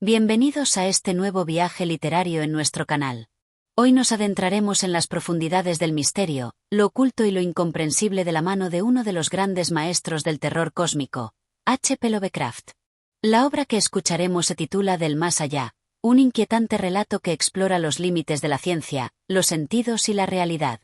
Bienvenidos a este nuevo viaje literario en nuestro canal. Hoy nos adentraremos en las profundidades del misterio, lo oculto y lo incomprensible de la mano de uno de los grandes maestros del terror cósmico, H.P. Lovecraft. La obra que escucharemos se titula Del más allá, un inquietante relato que explora los límites de la ciencia, los sentidos y la realidad.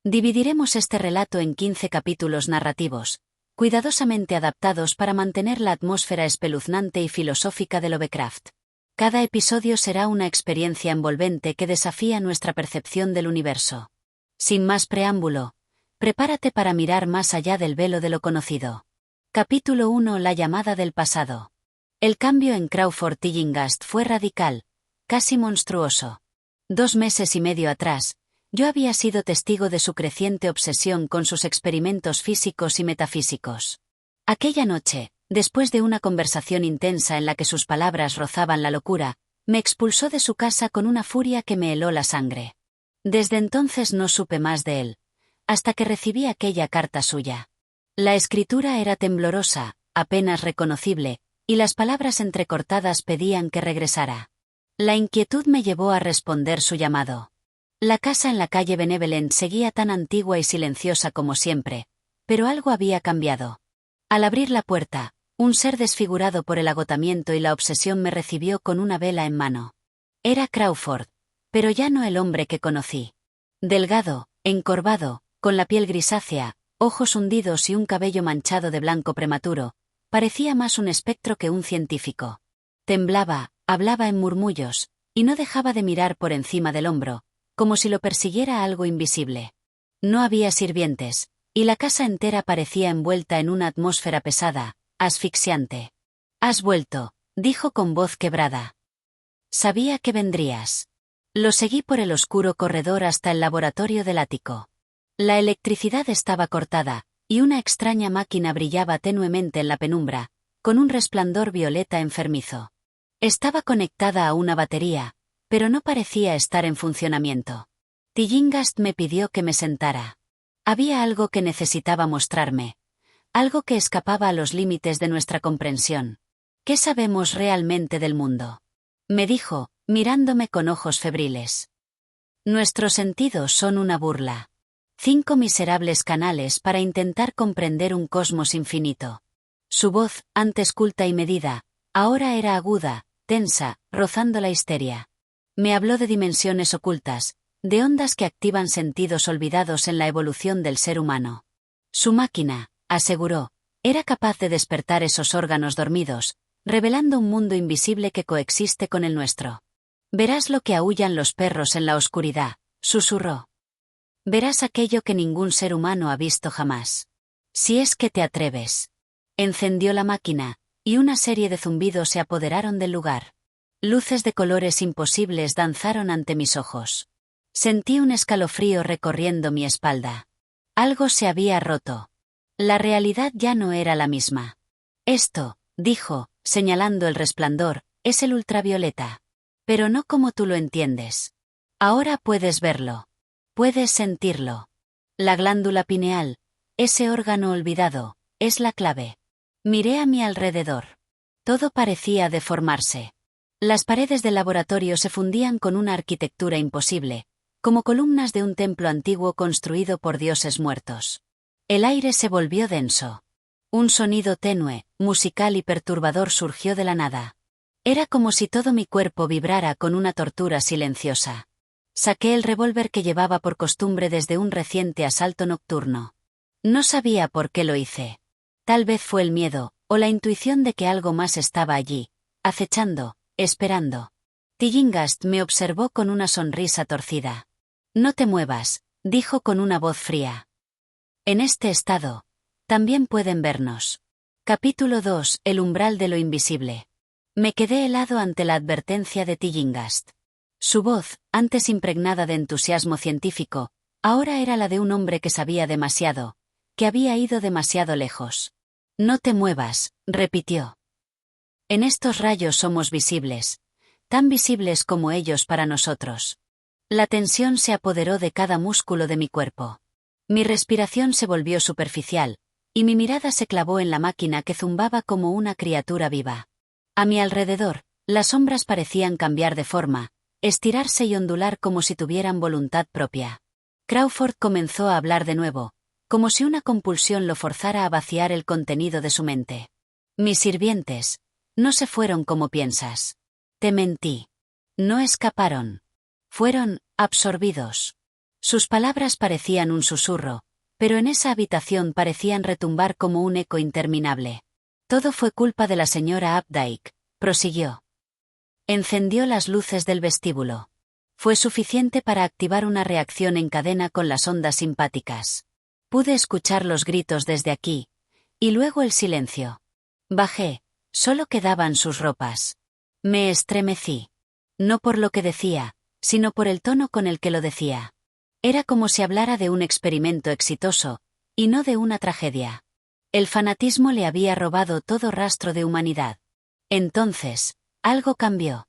Dividiremos este relato en 15 capítulos narrativos, cuidadosamente adaptados para mantener la atmósfera espeluznante y filosófica de Lovecraft. Cada episodio será una experiencia envolvente que desafía nuestra percepción del universo. Sin más preámbulo, prepárate para mirar más allá del velo de lo conocido. Capítulo 1: La llamada del pasado. El cambio en Crawford Tillinghast fue radical, casi monstruoso. 2 meses y medio atrás, yo había sido testigo de su creciente obsesión con sus experimentos físicos y metafísicos. Aquella noche, después de una conversación intensa en la que sus palabras rozaban la locura, me expulsó de su casa con una furia que me heló la sangre. Desde entonces no supe más de él, hasta que recibí aquella carta suya. La escritura era temblorosa, apenas reconocible, y las palabras entrecortadas pedían que regresara. La inquietud me llevó a responder su llamado. La casa en la calle Benevolent seguía tan antigua y silenciosa como siempre, pero algo había cambiado. Al abrir la puerta, un ser desfigurado por el agotamiento y la obsesión me recibió con una vela en mano. Era Crawford, pero ya no el hombre que conocí. Delgado, encorvado, con la piel grisácea, ojos hundidos y un cabello manchado de blanco prematuro, parecía más un espectro que un científico. Temblaba, hablaba en murmullos, y no dejaba de mirar por encima del hombro, como si lo persiguiera algo invisible. No había sirvientes, y la casa entera parecía envuelta en una atmósfera pesada, asfixiante. «Has vuelto», dijo con voz quebrada. «Sabía que vendrías». Lo seguí por el oscuro corredor hasta el laboratorio del ático. La electricidad estaba cortada, y una extraña máquina brillaba tenuemente en la penumbra, con un resplandor violeta enfermizo. Estaba conectada a una batería, pero no parecía estar en funcionamiento. Tillinghast me pidió que me sentara. Había algo que necesitaba mostrarme. Algo que escapaba a los límites de nuestra comprensión. ¿Qué sabemos realmente del mundo?, me dijo, mirándome con ojos febriles. Nuestros sentidos son una burla. 5 miserables canales para intentar comprender un cosmos infinito. Su voz, antes culta y medida, ahora era aguda, tensa, rozando la histeria. Me habló de dimensiones ocultas, de ondas que activan sentidos olvidados en la evolución del ser humano. Su máquina, aseguró, era capaz de despertar esos órganos dormidos, revelando un mundo invisible que coexiste con el nuestro. Verás lo que aúllan los perros en la oscuridad, susurró. Verás aquello que ningún ser humano ha visto jamás. Si es que te atreves. Encendió la máquina, y una serie de zumbidos se apoderaron del lugar. Luces de colores imposibles danzaron ante mis ojos. Sentí un escalofrío recorriendo mi espalda. Algo se había roto. La realidad ya no era la misma. Esto, dijo, señalando el resplandor, es el ultravioleta. Pero no como tú lo entiendes. Ahora puedes verlo. Puedes sentirlo. La glándula pineal, ese órgano olvidado, es la clave. Miré a mi alrededor. Todo parecía deformarse. Las paredes del laboratorio se fundían con una arquitectura imposible, como columnas de un templo antiguo construido por dioses muertos. El aire se volvió denso. Un sonido tenue, musical y perturbador surgió de la nada. Era como si todo mi cuerpo vibrara con una tortura silenciosa. Saqué el revólver que llevaba por costumbre desde un reciente asalto nocturno. No sabía por qué lo hice. Tal vez fue el miedo, o la intuición de que algo más estaba allí, acechando, esperando. Tillinghast me observó con una sonrisa torcida. «No te muevas», dijo con una voz fría. «En este estado, también pueden vernos». Capítulo 2: El umbral de lo invisible. Me quedé helado ante la advertencia de Tillinghast. Su voz, antes impregnada de entusiasmo científico, ahora era la de un hombre que sabía demasiado, que había ido demasiado lejos. «No te muevas», repitió. «En estos rayos somos visibles, tan visibles como ellos para nosotros». La tensión se apoderó de cada músculo de mi cuerpo. Mi respiración se volvió superficial, y mi mirada se clavó en la máquina que zumbaba como una criatura viva. A mi alrededor, Las sombras parecían cambiar de forma, estirarse y ondular como si tuvieran voluntad propia. Crawford comenzó a hablar de nuevo, como si una compulsión lo forzara a vaciar el contenido de su mente. Mis sirvientes no se fueron como piensas. Te mentí. No escaparon. Fueron absorbidos. Sus palabras parecían un susurro, pero en esa habitación parecían retumbar como un eco interminable. Todo fue culpa de la señora Updike, prosiguió. Encendió las luces del vestíbulo. Fue suficiente para activar una reacción en cadena con las ondas simpáticas. Pude escuchar los gritos desde aquí, y luego el silencio. Bajé, solo quedaban sus ropas. Me estremecí. No por lo que decía, sino por el tono con el que lo decía. Era como si hablara de un experimento exitoso, y no de una tragedia. El fanatismo le había robado todo rastro de humanidad. Entonces, algo cambió.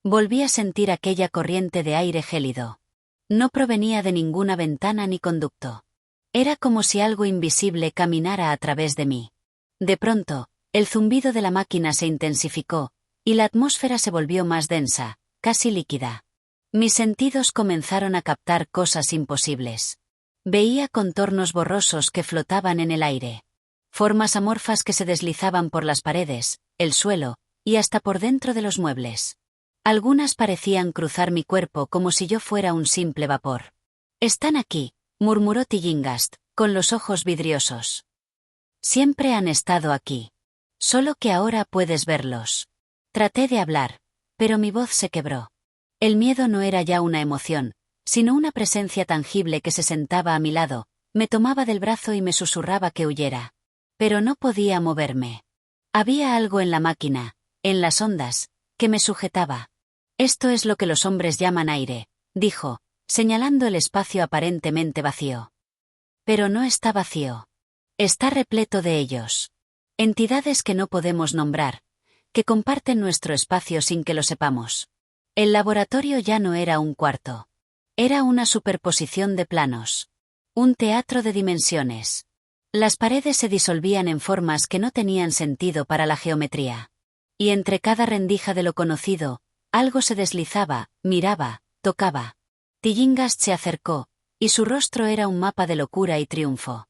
Volví a sentir aquella corriente de aire gélido. No provenía de ninguna ventana ni conducto. Era como si algo invisible caminara a través de mí. De pronto, el zumbido de la máquina se intensificó, y la atmósfera se volvió más densa, casi líquida. Mis sentidos comenzaron a captar cosas imposibles. Veía contornos borrosos que flotaban en el aire. Formas amorfas que se deslizaban por las paredes, el suelo, y hasta por dentro de los muebles. Algunas parecían cruzar mi cuerpo como si yo fuera un simple vapor. «Están aquí», murmuró Tillinghast, con los ojos vidriosos. «Siempre han estado aquí. Solo que ahora puedes verlos». Traté de hablar, pero mi voz se quebró. El miedo no era ya una emoción, sino una presencia tangible que se sentaba a mi lado, me tomaba del brazo y me susurraba que huyera. Pero no podía moverme. Había algo en la máquina, en las ondas, que me sujetaba. «Esto es lo que los hombres llaman aire», dijo, señalando el espacio aparentemente vacío. Pero no está vacío. Está repleto de ellos. Entidades que no podemos nombrar, que comparten nuestro espacio sin que lo sepamos. El laboratorio ya no era un cuarto. Era una superposición de planos. Un teatro de dimensiones. Las paredes se disolvían en formas que no tenían sentido para la geometría. Y entre cada rendija de lo conocido, algo se deslizaba, miraba, tocaba. Tillinghast se acercó, y su rostro era un mapa de locura y triunfo.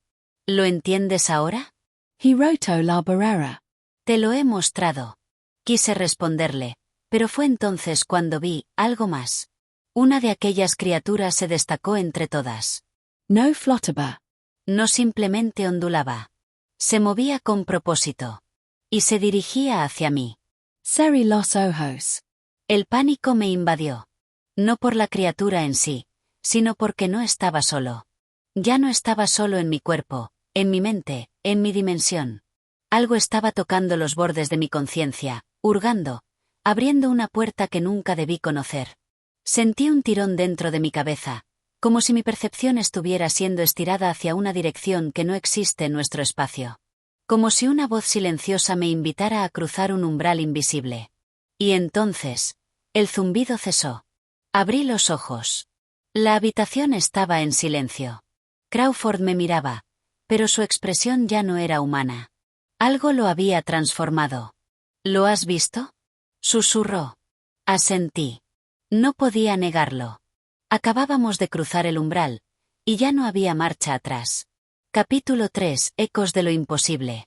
¿Lo entiendes ahora? Hiroto la Barrera. Te lo he mostrado. Quise responderle, pero fue entonces cuando vi algo más. Una de aquellas criaturas se destacó entre todas. No flotaba. No simplemente ondulaba. Se movía con propósito. Y se dirigía hacia mí. Cerré los ojos. El pánico me invadió. No por la criatura en sí, sino porque no estaba solo. Ya no estaba solo en mi cuerpo, en mi mente, en mi dimensión. Algo estaba tocando los bordes de mi conciencia, hurgando, abriendo una puerta que nunca debí conocer. Sentí un tirón dentro de mi cabeza, como si mi percepción estuviera siendo estirada hacia una dirección que no existe en nuestro espacio. Como si una voz silenciosa me invitara a cruzar un umbral invisible. Y entonces, el zumbido cesó. Abrí los ojos. La habitación estaba en silencio. Crawford me miraba, pero su expresión ya no era humana. Algo lo había transformado. ¿Lo has visto?, susurró. Asentí. No podía negarlo. Acabábamos de cruzar el umbral, y ya no había marcha atrás. Capítulo 3. Ecos de lo imposible.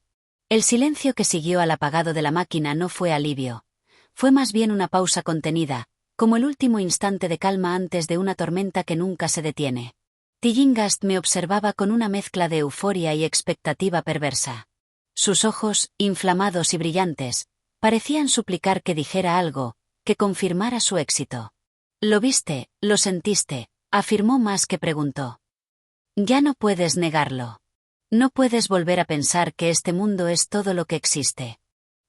El silencio que siguió al apagado de la máquina no fue alivio. Fue más bien una pausa contenida, como el último instante de calma antes de una tormenta que nunca se detiene. Tillinghast me observaba con una mezcla de euforia y expectativa perversa. Sus ojos, inflamados y brillantes, parecían suplicar que dijera algo, que confirmara su éxito. «Lo viste, lo sentiste», afirmó más que preguntó. «Ya no puedes negarlo. No puedes volver a pensar que este mundo es todo lo que existe».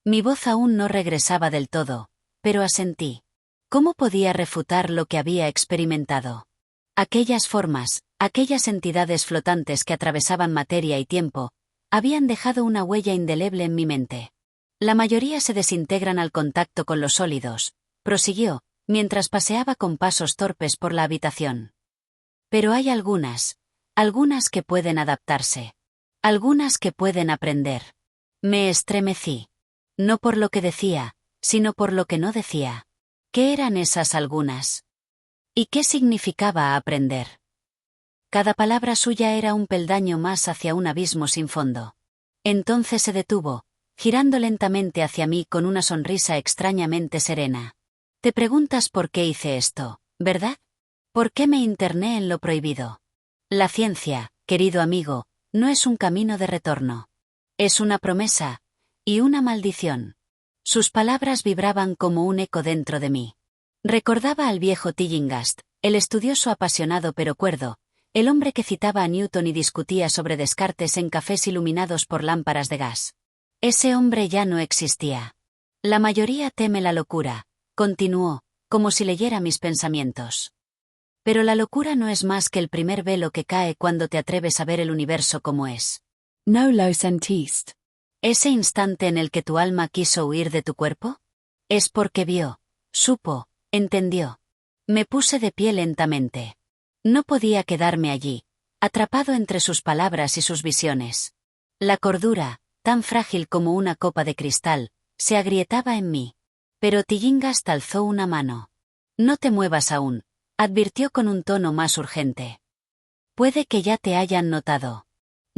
Mi voz aún no regresaba del todo, pero asentí. ¿Cómo podía refutar lo que había experimentado? Aquellas formas, aquellas entidades flotantes que atravesaban materia y tiempo, habían dejado una huella indeleble en mi mente. La mayoría se desintegran al contacto con los sólidos, prosiguió, mientras paseaba con pasos torpes por la habitación. Pero hay algunas que pueden adaptarse. Algunas que pueden aprender. Me estremecí. No por lo que decía, sino por lo que no decía. ¿Qué eran esas algunas? ¿Y qué significaba aprender? Cada palabra suya era un peldaño más hacia un abismo sin fondo. Entonces se detuvo, girando lentamente hacia mí con una sonrisa extrañamente serena. Te preguntas por qué hice esto, ¿verdad? ¿Por qué me interné en lo prohibido? La ciencia, querido amigo, no es un camino de retorno. Es una promesa, y una maldición. Sus palabras vibraban como un eco dentro de mí. Recordaba al viejo Tillinghast, el estudioso apasionado pero cuerdo, el hombre que citaba a Newton y discutía sobre Descartes en cafés iluminados por lámparas de gas. Ese hombre ya no existía. La mayoría teme la locura, continuó, como si leyera mis pensamientos. Pero la locura no es más que el primer velo que cae cuando te atreves a ver el universo como es. No lo sentiste. ¿Ese instante en el que tu alma quiso huir de tu cuerpo? Es porque vio, supo, entendió. Me puse de pie lentamente. No podía quedarme allí, atrapado entre sus palabras y sus visiones. La cordura, tan frágil como una copa de cristal, se agrietaba en mí. Pero Tillinghast alzó una mano. No te muevas aún, advirtió con un tono más urgente. Puede que ya te hayan notado.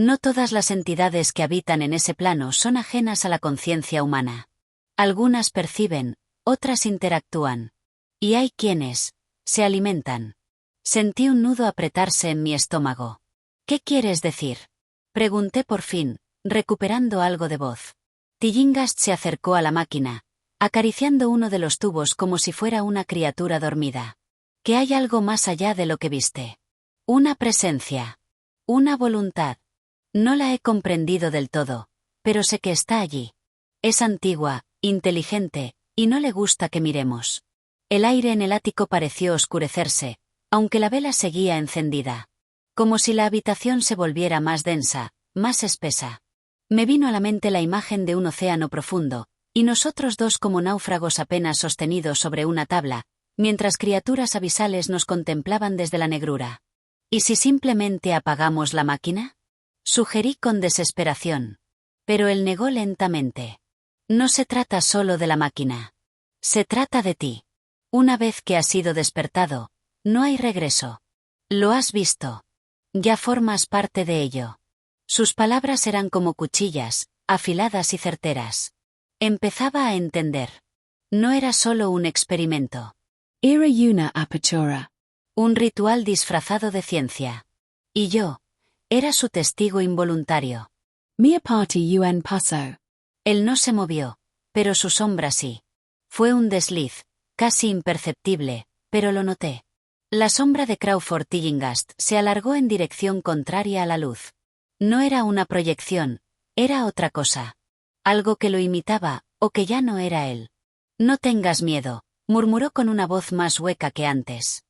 No todas las entidades que habitan en ese plano son ajenas a la conciencia humana. Algunas perciben, otras interactúan. Y hay quienes se alimentan. Sentí un nudo apretarse en mi estómago. ¿Qué quieres decir? Pregunté por fin, recuperando algo de voz. Tillinghast se acercó a la máquina, acariciando uno de los tubos como si fuera una criatura dormida. Que hay algo más allá de lo que viste. Una presencia. Una voluntad. No la he comprendido del todo, pero sé que está allí. Es antigua, inteligente, y no le gusta que miremos. El aire en el ático pareció oscurecerse, aunque la vela seguía encendida. Como si la habitación se volviera más densa, más espesa. Me vino a la mente la imagen de un océano profundo, y nosotros dos como náufragos apenas sostenidos sobre una tabla, mientras criaturas abisales nos contemplaban desde la negrura. ¿Y si simplemente apagamos la máquina? Sugerí con desesperación. Pero él negó lentamente. No se trata solo de la máquina. Se trata de ti. Una vez que has sido despertado, no hay regreso. Lo has visto. Ya formas parte de ello. Sus palabras eran como cuchillas, afiladas y certeras. Empezaba a entender. No era solo un experimento. Era una apertura. Un ritual disfrazado de ciencia. Y yo, era su testigo involuntario. Mia party un paso. Él no se movió, pero su sombra sí. Fue un desliz, casi imperceptible, pero lo noté. La sombra de Crawford Tillinghast se alargó en dirección contraria a la luz. No era una proyección, era otra cosa. Algo que lo imitaba, o que ya no era él. No tengas miedo, murmuró con una voz más hueca que antes.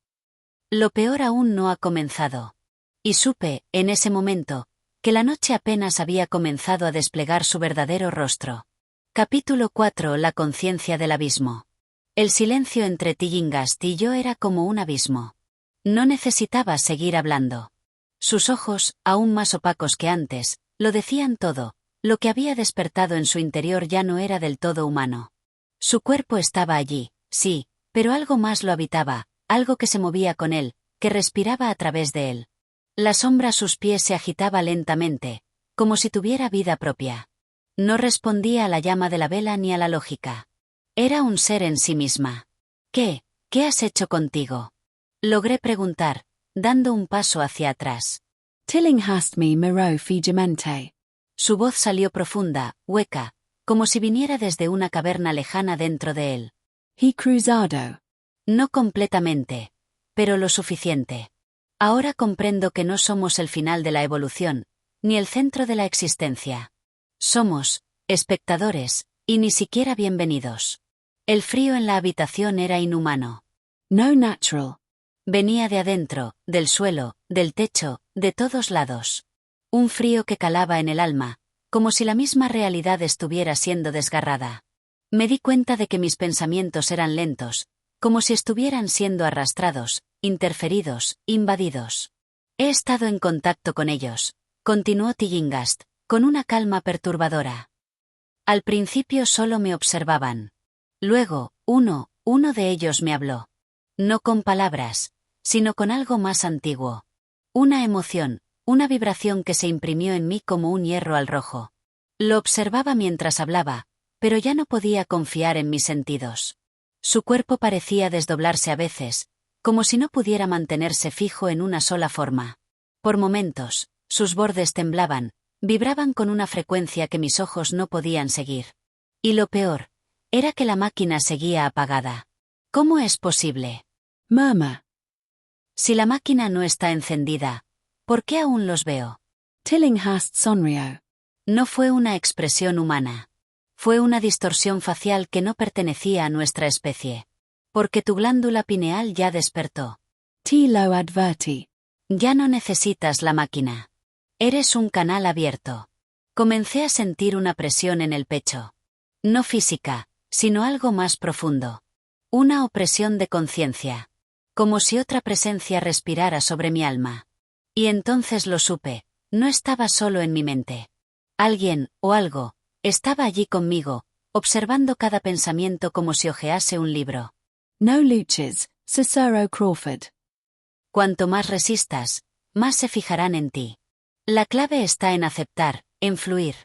Lo peor aún no ha comenzado. Y supe, en ese momento, que la noche apenas había comenzado a desplegar su verdadero rostro. Capítulo 4. La conciencia del abismo. El silencio entre Tillinghast y yo era como un abismo. No necesitaba seguir hablando. Sus ojos, aún más opacos que antes, lo decían todo. Lo que había despertado en su interior ya no era del todo humano. Su cuerpo estaba allí, sí, pero algo más lo habitaba, algo que se movía con él, que respiraba a través de él. La sombra a sus pies se agitaba lentamente, como si tuviera vida propia. No respondía a la llama de la vela ni a la lógica. Era un ser en sí misma. ¿Qué has hecho contigo? Logré preguntar, dando un paso hacia atrás. Tillinghast me miró fijamente. Su voz salió profunda, hueca, como si viniera desde una caverna lejana dentro de él. He cruzado. No completamente, pero lo suficiente. Ahora comprendo que no somos el final de la evolución, ni el centro de la existencia. Somos espectadores, y ni siquiera bienvenidos. El frío en la habitación era inhumano. No natural. Venía de adentro, del suelo, del techo, de todos lados. Un frío que calaba en el alma, como si la misma realidad estuviera siendo desgarrada. Me di cuenta de que mis pensamientos eran lentos, como si estuvieran siendo arrastrados, interferidos, invadidos. He estado en contacto con ellos, continuó Tillinghast, con una calma perturbadora. Al principio solo me observaban. Luego, uno de ellos me habló. No con palabras, sino con algo más antiguo. Una emoción, una vibración que se imprimió en mí como un hierro al rojo. Lo observaba mientras hablaba, pero ya no podía confiar en mis sentidos. Su cuerpo parecía desdoblarse a veces, como si no pudiera mantenerse fijo en una sola forma. Por momentos, sus bordes temblaban, vibraban con una frecuencia que mis ojos no podían seguir. Y lo peor, era que la máquina seguía apagada. ¿Cómo es posible? Murmur. Si la máquina no está encendida, ¿por qué aún los veo? Tillinghast sonrio. No fue una expresión humana. Fue una distorsión facial que no pertenecía a nuestra especie. Porque tu glándula pineal ya despertó. T lo adverti. Ya no necesitas la máquina. Eres un canal abierto. Comencé a sentir una presión en el pecho. No física, sino algo más profundo. Una opresión de conciencia. Como si otra presencia respirara sobre mi alma. Y entonces lo supe, no estaba solo en mi mente. Alguien, o algo, estaba allí conmigo, observando cada pensamiento como si hojease un libro. No luches, Cicero Crawford. Cuanto más resistas, más se fijarán en ti. La clave está en aceptar, en fluir.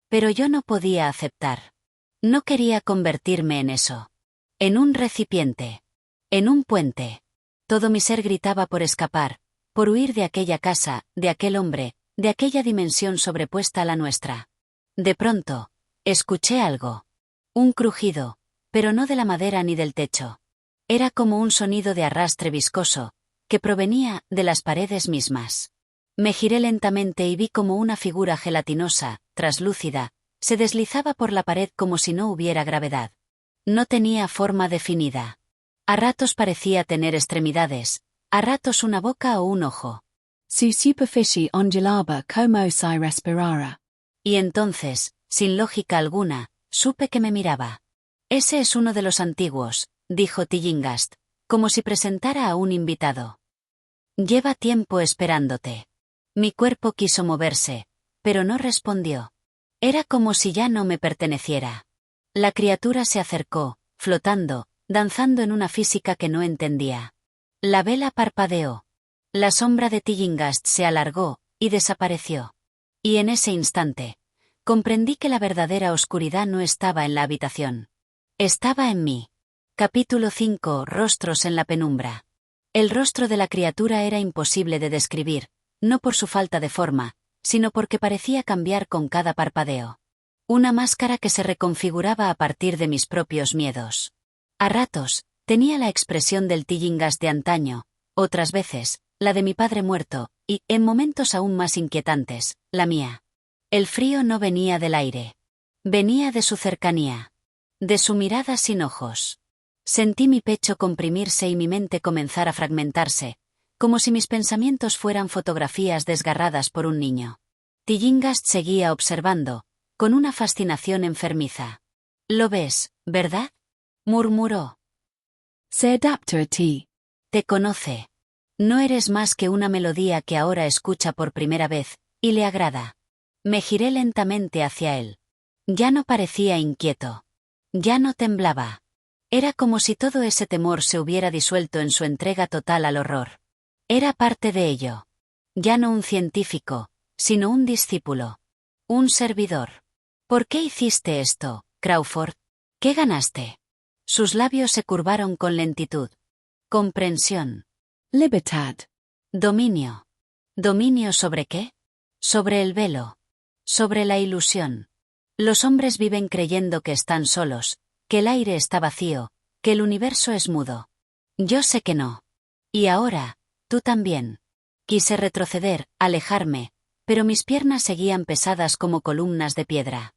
Pero yo no podía aceptar. No quería convertirme en eso. En un recipiente. En un puente. Todo mi ser gritaba por escapar, por huir de aquella casa, de aquel hombre, de aquella dimensión sobrepuesta a la nuestra. De pronto, escuché algo. Un crujido, pero no de la madera ni del techo. Era como un sonido de arrastre viscoso, que provenía de las paredes mismas. Me giré lentamente y vi como una figura gelatinosa, traslúcida, se deslizaba por la pared como si no hubiera gravedad. No tenía forma definida. A ratos parecía tener extremidades, a ratos una boca o un ojo. Su superficie ondulaba como si respirara. Y entonces, sin lógica alguna, supe que me miraba. Ese es uno de los antiguos, dijo Tillinghast, como si presentara a un invitado. Lleva tiempo esperándote. Mi cuerpo quiso moverse, pero no respondió. Era como si ya no me perteneciera. La criatura se acercó, flotando, danzando en una física que no entendía. La vela parpadeó. La sombra de Tillinghast se alargó, y desapareció. Y en ese instante, comprendí que la verdadera oscuridad no estaba en la habitación. Estaba en mí. Capítulo 5. Rostros en la penumbra. El rostro de la criatura era imposible de describir, no por su falta de forma, sino porque parecía cambiar con cada parpadeo. Una máscara que se reconfiguraba a partir de mis propios miedos. A ratos, tenía la expresión del Tillinghast de antaño, otras veces, la de mi padre muerto, y, en momentos aún más inquietantes, la mía. El frío no venía del aire. Venía de su cercanía. De su mirada sin ojos. Sentí mi pecho comprimirse y mi mente comenzar a fragmentarse, como si mis pensamientos fueran fotografías desgarradas por un niño. Tillinghast seguía observando, con una fascinación enfermiza. «Lo ves, ¿verdad?», murmuró. Se adapta a ti. Te conoce. No eres más que una melodía que ahora escucha por primera vez, y le agrada. Me giré lentamente hacia él. Ya no parecía inquieto. Ya no temblaba. Era como si todo ese temor se hubiera disuelto en su entrega total al horror. Era parte de ello. Ya no un científico, sino un discípulo. Un servidor. ¿Por qué hiciste esto, Crawford? ¿Qué ganaste? Sus labios se curvaron con lentitud. Comprensión. Libertad. Dominio. ¿Dominio sobre qué? Sobre el velo. Sobre la ilusión. Los hombres viven creyendo que están solos, que el aire está vacío, que el universo es mudo. Yo sé que no. Y ahora, tú también. Quise retroceder, alejarme, pero mis piernas seguían pesadas como columnas de piedra.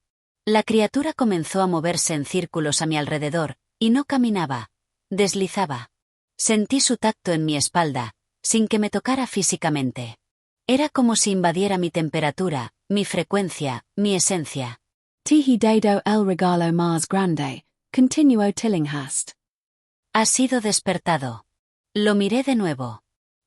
La criatura comenzó a moverse en círculos a mi alrededor, y no caminaba, deslizaba. Sentí su tacto en mi espalda, sin que me tocara físicamente. Era como si invadiera mi temperatura, mi frecuencia, mi esencia. Tihi dado el regalo más grande, continuó Tillinghast. Ha sido despertado. Lo miré de nuevo.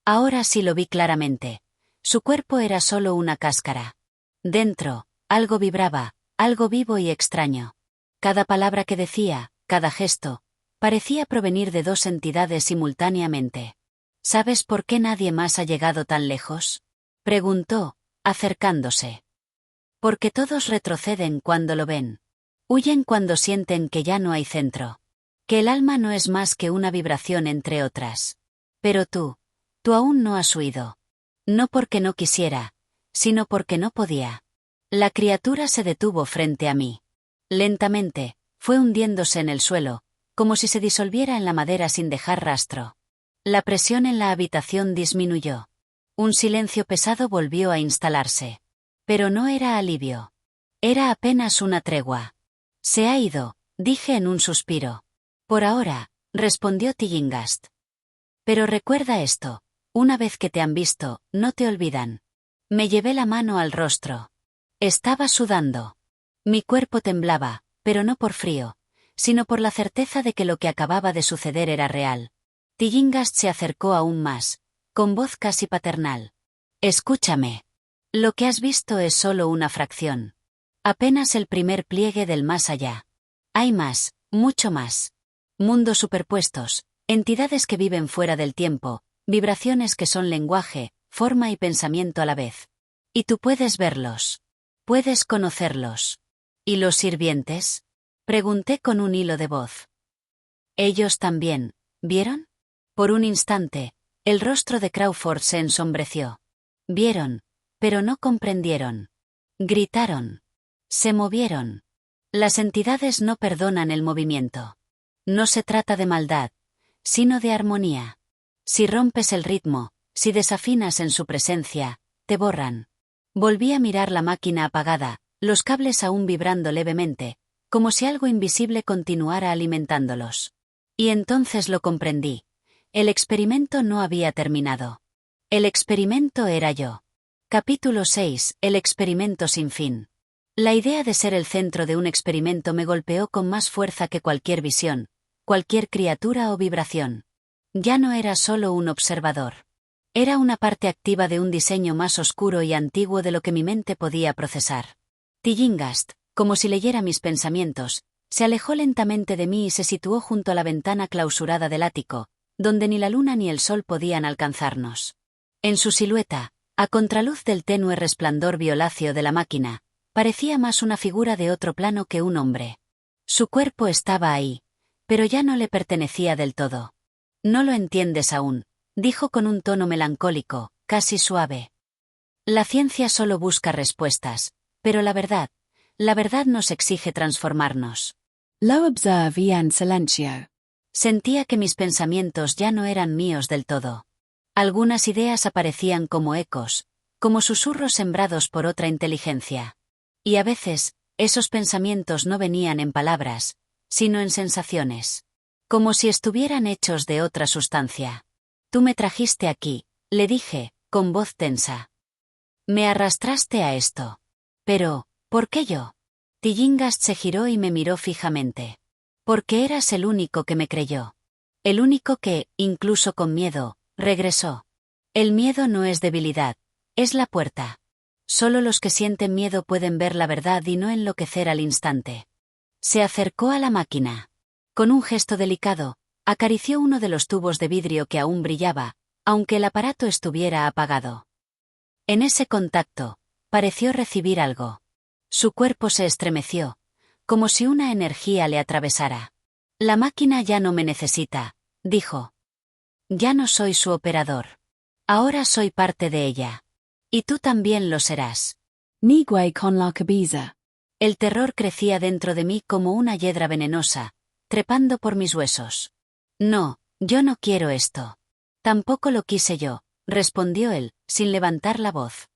Ahora sí lo vi claramente. Su cuerpo era solo una cáscara. Dentro, algo vibraba, algo vivo y extraño. Cada palabra que decía, cada gesto, parecía provenir de dos entidades simultáneamente. ¿Sabes por qué nadie más ha llegado tan lejos?, preguntó, acercándose. Porque todos retroceden cuando lo ven. Huyen cuando sienten que ya no hay centro. Que el alma no es más que una vibración entre otras. Pero tú aún no has huido. No porque no quisiera, sino porque no podía. La criatura se detuvo frente a mí. Lentamente, fue hundiéndose en el suelo, como si se disolviera en la madera sin dejar rastro. La presión en la habitación disminuyó. Un silencio pesado volvió a instalarse. Pero no era alivio. Era apenas una tregua. Se ha ido, dije en un suspiro. Por ahora, respondió Tillinghast. Pero recuerda esto, una vez que te han visto, no te olvidan. Me llevé la mano al rostro. Estaba sudando. Mi cuerpo temblaba, pero no por frío, sino por la certeza de que lo que acababa de suceder era real. Tillinghast se acercó aún más, con voz casi paternal. Escúchame. Lo que has visto es solo una fracción. Apenas el primer pliegue del más allá. Hay más, mucho más. Mundos superpuestos, entidades que viven fuera del tiempo, vibraciones que son lenguaje, forma y pensamiento a la vez. Y tú puedes verlos. Puedes conocerlos. ¿Y los sirvientes?, pregunté con un hilo de voz. Ellos también, ¿vieron? Por un instante, el rostro de Crawford se ensombreció. Vieron, pero no comprendieron. Gritaron. Se movieron. Las entidades no perdonan el movimiento. No se trata de maldad, sino de armonía. Si rompes el ritmo, si desafinas en su presencia, te borran. Volví a mirar la máquina apagada, los cables aún vibrando levemente, como si algo invisible continuara alimentándolos. Y entonces lo comprendí. El experimento no había terminado. El experimento era yo. Capítulo 6. El experimento sin fin. La idea de ser el centro de un experimento me golpeó con más fuerza que cualquier visión, cualquier criatura o vibración. Ya no era solo un observador. Era una parte activa de un diseño más oscuro y antiguo de lo que mi mente podía procesar. Tillinghast, como si leyera mis pensamientos, se alejó lentamente de mí y se situó junto a la ventana clausurada del ático, donde ni la luna ni el sol podían alcanzarnos. En su silueta, a contraluz del tenue resplandor violáceo de la máquina, parecía más una figura de otro plano que un hombre. Su cuerpo estaba ahí, pero ya no le pertenecía del todo. No lo entiendes aún, dijo con un tono melancólico, casi suave. La ciencia solo busca respuestas, pero la verdad nos exige transformarnos. Lo observe y en silencio. Sentía que mis pensamientos ya no eran míos del todo. Algunas ideas aparecían como ecos, como susurros sembrados por otra inteligencia. Y a veces, esos pensamientos no venían en palabras, sino en sensaciones. Como si estuvieran hechos de otra sustancia. Tú me trajiste aquí, le dije, con voz tensa. Me arrastraste a esto. Pero, ¿por qué yo? Tillinghast se giró y me miró fijamente. Porque eras el único que me creyó. El único que, incluso con miedo, regresó. El miedo no es debilidad, es la puerta. Solo los que sienten miedo pueden ver la verdad y no enloquecer al instante. Se acercó a la máquina. Con un gesto delicado, acarició uno de los tubos de vidrio que aún brillaba, aunque el aparato estuviera apagado. En ese contacto, pareció recibir algo. Su cuerpo se estremeció, como si una energía le atravesara. La máquina ya no me necesita, dijo. Ya no soy su operador. Ahora soy parte de ella. Y tú también lo serás. Nigue con la cabeza. El terror crecía dentro de mí como una hiedra venenosa, trepando por mis huesos. No, yo no quiero esto. Tampoco lo quise yo, respondió él, sin levantar la voz.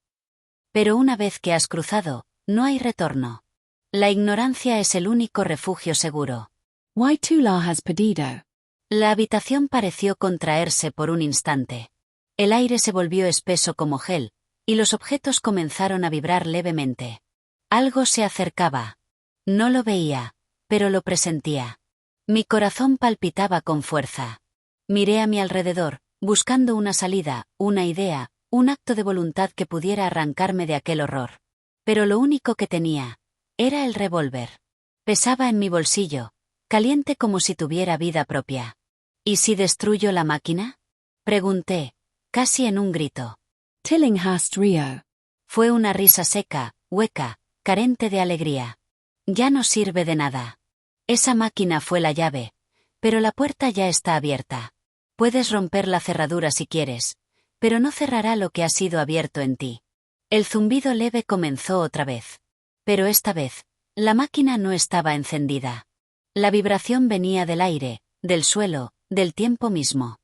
Pero una vez que has cruzado, no hay retorno. La ignorancia es el único refugio seguro. Why tú la has perdido? La habitación pareció contraerse por un instante. El aire se volvió espeso como gel, y los objetos comenzaron a vibrar levemente. Algo se acercaba. No lo veía, pero lo presentía. Mi corazón palpitaba con fuerza. Miré a mi alrededor, buscando una salida, una idea, un acto de voluntad que pudiera arrancarme de aquel horror. Pero lo único que tenía era el revólver. Pesaba en mi bolsillo, caliente como si tuviera vida propia. ¿Y si destruyo la máquina? Pregunté, casi en un grito. Tillinghast Rio. Fue una risa seca, hueca, carente de alegría. Ya no sirve de nada. Esa máquina fue la llave, pero la puerta ya está abierta. Puedes romper la cerradura si quieres, pero no cerrará lo que ha sido abierto en ti. El zumbido leve comenzó otra vez. Pero esta vez, la máquina no estaba encendida. La vibración venía del aire, del suelo, del tiempo mismo.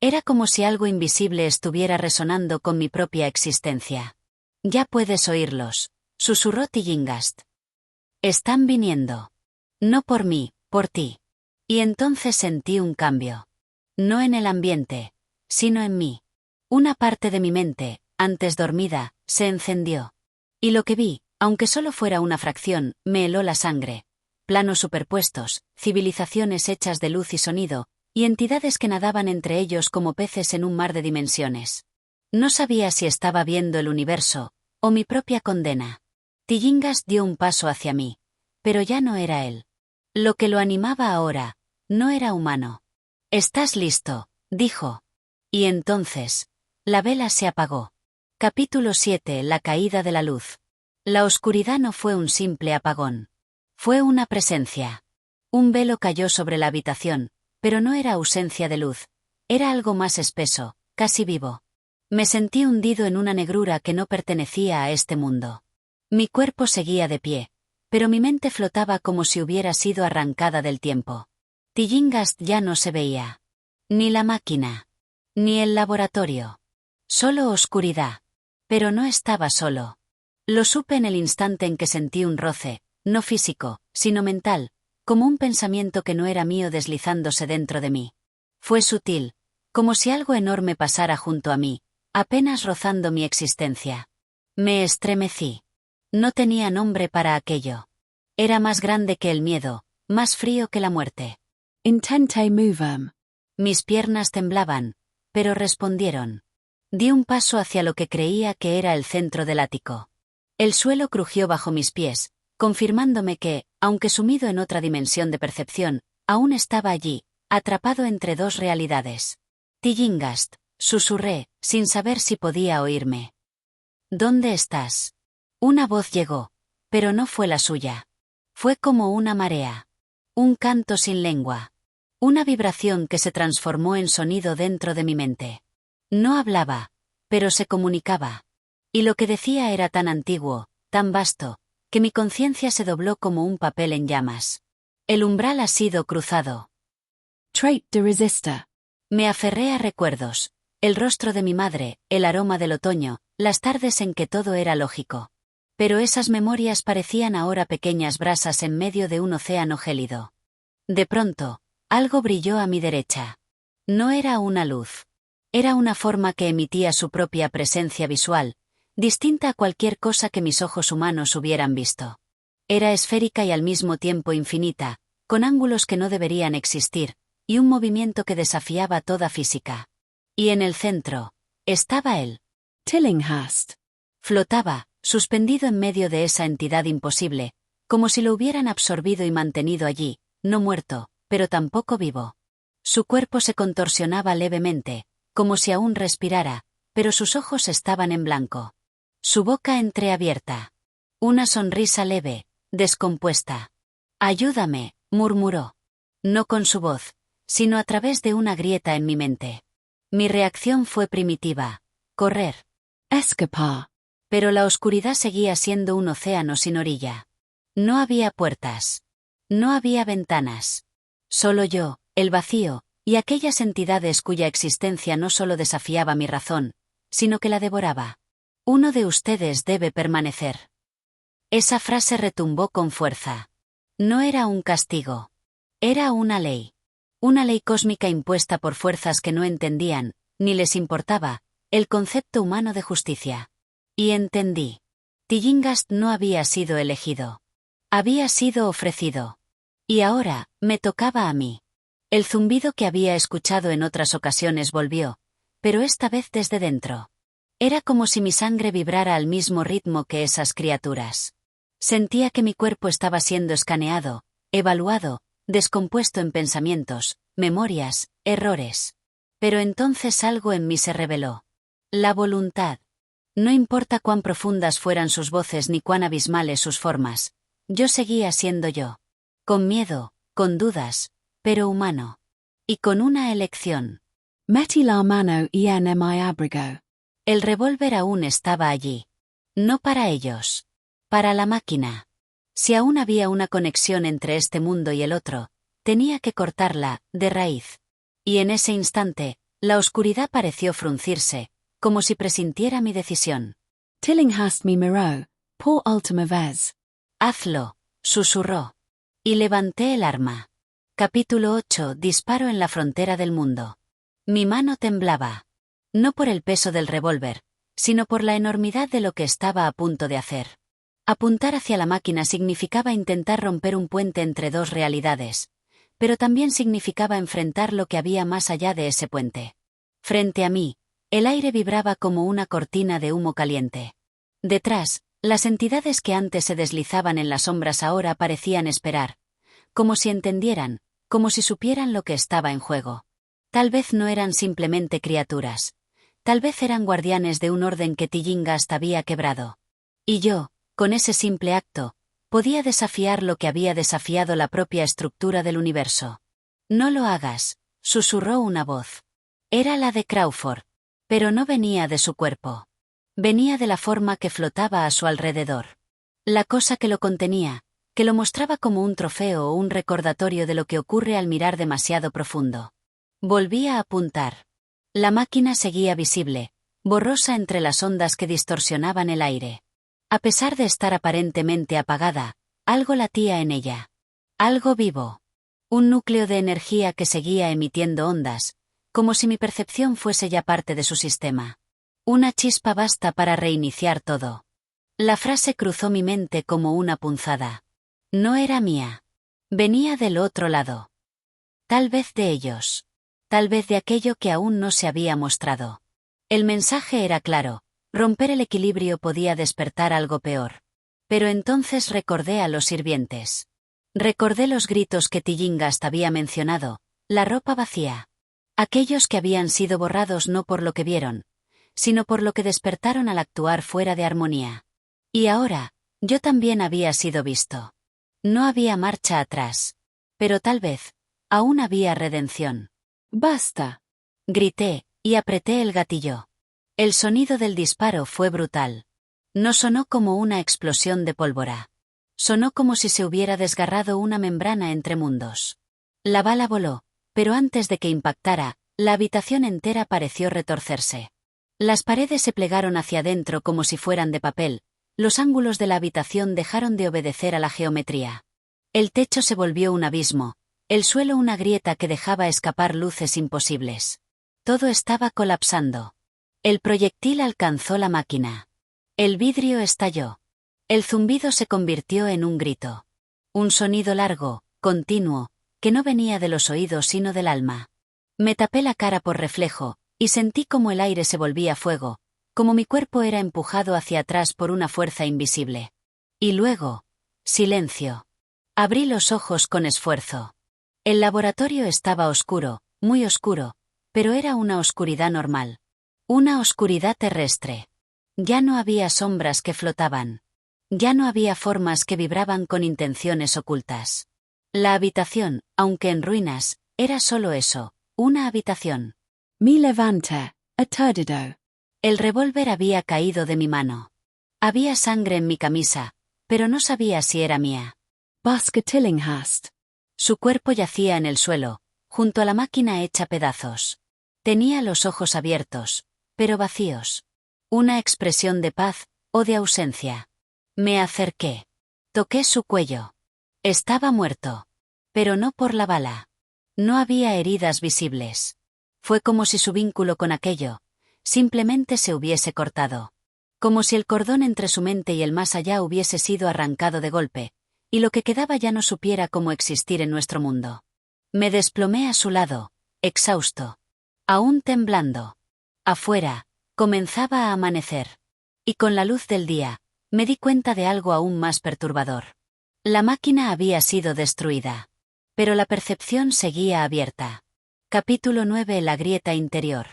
Era como si algo invisible estuviera resonando con mi propia existencia. Ya puedes oírlos, susurró Tillinghast. Están viniendo. No por mí, por ti. Y entonces sentí un cambio. No en el ambiente, sino en mí. Una parte de mi mente, antes dormida, se encendió. Y lo que vi, aunque solo fuera una fracción, me heló la sangre. Planos superpuestos, civilizaciones hechas de luz y sonido, y entidades que nadaban entre ellos como peces en un mar de dimensiones. No sabía si estaba viendo el universo, o mi propia condena. Tillinghast dio un paso hacia mí, pero ya no era él. Lo que lo animaba ahora, no era humano. «¿Estás listo?», dijo. Y entonces, la vela se apagó. Capítulo 7. La caída de la luz. La oscuridad no fue un simple apagón. Fue una presencia. Un velo cayó sobre la habitación, pero no era ausencia de luz. Era algo más espeso, casi vivo. Me sentí hundido en una negrura que no pertenecía a este mundo. Mi cuerpo seguía de pie, pero mi mente flotaba como si hubiera sido arrancada del tiempo. Tillinghast ya no se veía. Ni la máquina. Ni el laboratorio. Solo oscuridad. Pero no estaba solo. Lo supe en el instante en que sentí un roce, no físico, sino mental, como un pensamiento que no era mío deslizándose dentro de mí. Fue sutil, como si algo enorme pasara junto a mí, apenas rozando mi existencia. Me estremecí. No tenía nombre para aquello. Era más grande que el miedo, más frío que la muerte. Intente movem. Mis piernas temblaban, pero respondieron. Di un paso hacia lo que creía que era el centro del ático. El suelo crujió bajo mis pies, confirmándome que, aunque sumido en otra dimensión de percepción, aún estaba allí, atrapado entre dos realidades. Tillinghast, susurré, sin saber si podía oírme. ¿Dónde estás? Una voz llegó, pero no fue la suya. Fue como una marea. Un canto sin lengua. Una vibración que se transformó en sonido dentro de mi mente. No hablaba, pero se comunicaba. Y lo que decía era tan antiguo, tan vasto, que mi conciencia se dobló como un papel en llamas. El umbral ha sido cruzado. Trait de resistor. Me aferré a recuerdos. El rostro de mi madre, el aroma del otoño, las tardes en que todo era lógico. Pero esas memorias parecían ahora pequeñas brasas en medio de un océano gélido. De pronto, algo brilló a mi derecha. No era una luz. Era una forma que emitía su propia presencia visual, distinta a cualquier cosa que mis ojos humanos hubieran visto. Era esférica y al mismo tiempo infinita, con ángulos que no deberían existir, y un movimiento que desafiaba toda física. Y en el centro, estaba él. Tillinghast. Flotaba, suspendido en medio de esa entidad imposible, como si lo hubieran absorbido y mantenido allí, no muerto, pero tampoco vivo. Su cuerpo se contorsionaba levemente, como si aún respirara, pero sus ojos estaban en blanco. Su boca entreabierta. Una sonrisa leve, descompuesta. «Ayúdame», murmuró. No con su voz, sino a través de una grieta en mi mente. Mi reacción fue primitiva. Correr. Escapar. Pero la oscuridad seguía siendo un océano sin orilla. No había puertas. No había ventanas. Solo yo, el vacío, y aquellas entidades cuya existencia no solo desafiaba mi razón, sino que la devoraba. Uno de ustedes debe permanecer. Esa frase retumbó con fuerza. No era un castigo. Era una ley. Una ley cósmica impuesta por fuerzas que no entendían, ni les importaba, el concepto humano de justicia. Y entendí. Tillinghast no había sido elegido. Había sido ofrecido. Y ahora, me tocaba a mí. El zumbido que había escuchado en otras ocasiones volvió, pero esta vez desde dentro. Era como si mi sangre vibrara al mismo ritmo que esas criaturas. Sentía que mi cuerpo estaba siendo escaneado, evaluado, descompuesto en pensamientos, memorias, errores. Pero entonces algo en mí se reveló. La voluntad. No importa cuán profundas fueran sus voces ni cuán abismales sus formas, yo seguía siendo yo. Con miedo, con dudas, pero humano. Y con una elección. Metti la mano en mi abrigo. El revólver aún estaba allí. No para ellos. Para la máquina. Si aún había una conexión entre este mundo y el otro, tenía que cortarla, de raíz. Y en ese instante, la oscuridad pareció fruncirse, como si presintiera mi decisión. Tillinghast me miró, por última vez. Hazlo, susurró. Y levanté el arma. Capítulo 8. Disparo en la frontera del mundo. Mi mano temblaba. No por el peso del revólver, sino por la enormidad de lo que estaba a punto de hacer. Apuntar hacia la máquina significaba intentar romper un puente entre dos realidades, pero también significaba enfrentar lo que había más allá de ese puente. Frente a mí, el aire vibraba como una cortina de humo caliente. Detrás, las entidades que antes se deslizaban en las sombras ahora parecían esperar, como si entendieran, como si supieran lo que estaba en juego. Tal vez no eran simplemente criaturas. Tal vez eran guardianes de un orden que Tillinghast había quebrado. Y yo, con ese simple acto, podía desafiar lo que había desafiado la propia estructura del universo. No lo hagas, susurró una voz. Era la de Crawford. Pero no venía de su cuerpo. Venía de la forma que flotaba a su alrededor. La cosa que lo contenía, que lo mostraba como un trofeo o un recordatorio de lo que ocurre al mirar demasiado profundo. Volví a apuntar. La máquina seguía visible, borrosa entre las ondas que distorsionaban el aire. A pesar de estar aparentemente apagada, algo latía en ella. Algo vivo. Un núcleo de energía que seguía emitiendo ondas, como si mi percepción fuese ya parte de su sistema. Una chispa basta para reiniciar todo. La frase cruzó mi mente como una punzada. No era mía. Venía del otro lado. Tal vez de ellos. Tal vez de aquello que aún no se había mostrado. El mensaje era claro, romper el equilibrio podía despertar algo peor. Pero entonces recordé a los sirvientes. Recordé los gritos que Tillinghast había mencionado, la ropa vacía. Aquellos que habían sido borrados no por lo que vieron, sino por lo que despertaron al actuar fuera de armonía. Y ahora, yo también había sido visto. No había marcha atrás. Pero tal vez, aún había redención. Basta. Grité, y apreté el gatillo. El sonido del disparo fue brutal. No sonó como una explosión de pólvora. Sonó como si se hubiera desgarrado una membrana entre mundos. La bala voló, pero antes de que impactara, la habitación entera pareció retorcerse. Las paredes se plegaron hacia adentro como si fueran de papel, los ángulos de la habitación dejaron de obedecer a la geometría. El techo se volvió un abismo, el suelo una grieta que dejaba escapar luces imposibles. Todo estaba colapsando. El proyectil alcanzó la máquina. El vidrio estalló. El zumbido se convirtió en un grito. Un sonido largo, continuo, que no venía de los oídos sino del alma. Me tapé la cara por reflejo, y sentí como el aire se volvía fuego, como mi cuerpo era empujado hacia atrás por una fuerza invisible. Y luego, silencio. Abrí los ojos con esfuerzo. El laboratorio estaba oscuro, muy oscuro, pero era una oscuridad normal. Una oscuridad terrestre. Ya no había sombras que flotaban. Ya no había formas que vibraban con intenciones ocultas. La habitación, aunque en ruinas, era solo eso, una habitación. Me levante, aturdido. El revólver había caído de mi mano. Había sangre en mi camisa, pero no sabía si era mía. Busca Tillinghast. Su cuerpo yacía en el suelo, junto a la máquina hecha pedazos. Tenía los ojos abiertos, pero vacíos. Una expresión de paz, o de ausencia. Me acerqué. Toqué su cuello. Estaba muerto. Pero no por la bala. No había heridas visibles. Fue como si su vínculo con aquello, simplemente se hubiese cortado. Como si el cordón entre su mente y el más allá hubiese sido arrancado de golpe, y lo que quedaba ya no supiera cómo existir en nuestro mundo. Me desplomé a su lado, exhausto. Aún temblando. Afuera, comenzaba a amanecer. Y con la luz del día, me di cuenta de algo aún más perturbador. La máquina había sido destruida. Pero la percepción seguía abierta. Capítulo 9. La grieta interior.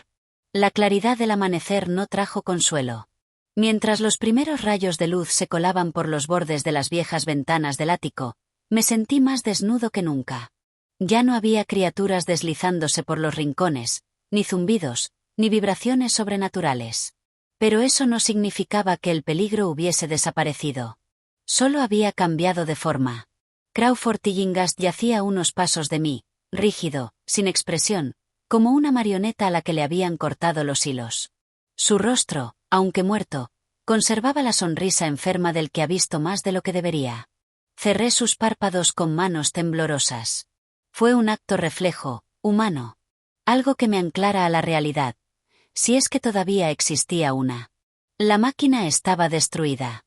La claridad del amanecer no trajo consuelo. Mientras los primeros rayos de luz se colaban por los bordes de las viejas ventanas del ático, me sentí más desnudo que nunca. Ya no había criaturas deslizándose por los rincones, ni zumbidos, ni vibraciones sobrenaturales. Pero eso no significaba que el peligro hubiese desaparecido. Solo había cambiado de forma. Crawford Tillinghast yacía a unos pasos de mí, rígido, sin expresión, como una marioneta a la que le habían cortado los hilos. Su rostro, aunque muerto, conservaba la sonrisa enferma del que ha visto más de lo que debería. Cerré sus párpados con manos temblorosas. Fue un acto reflejo, humano. Algo que me anclara a la realidad, si es que todavía existía una. La máquina estaba destruida.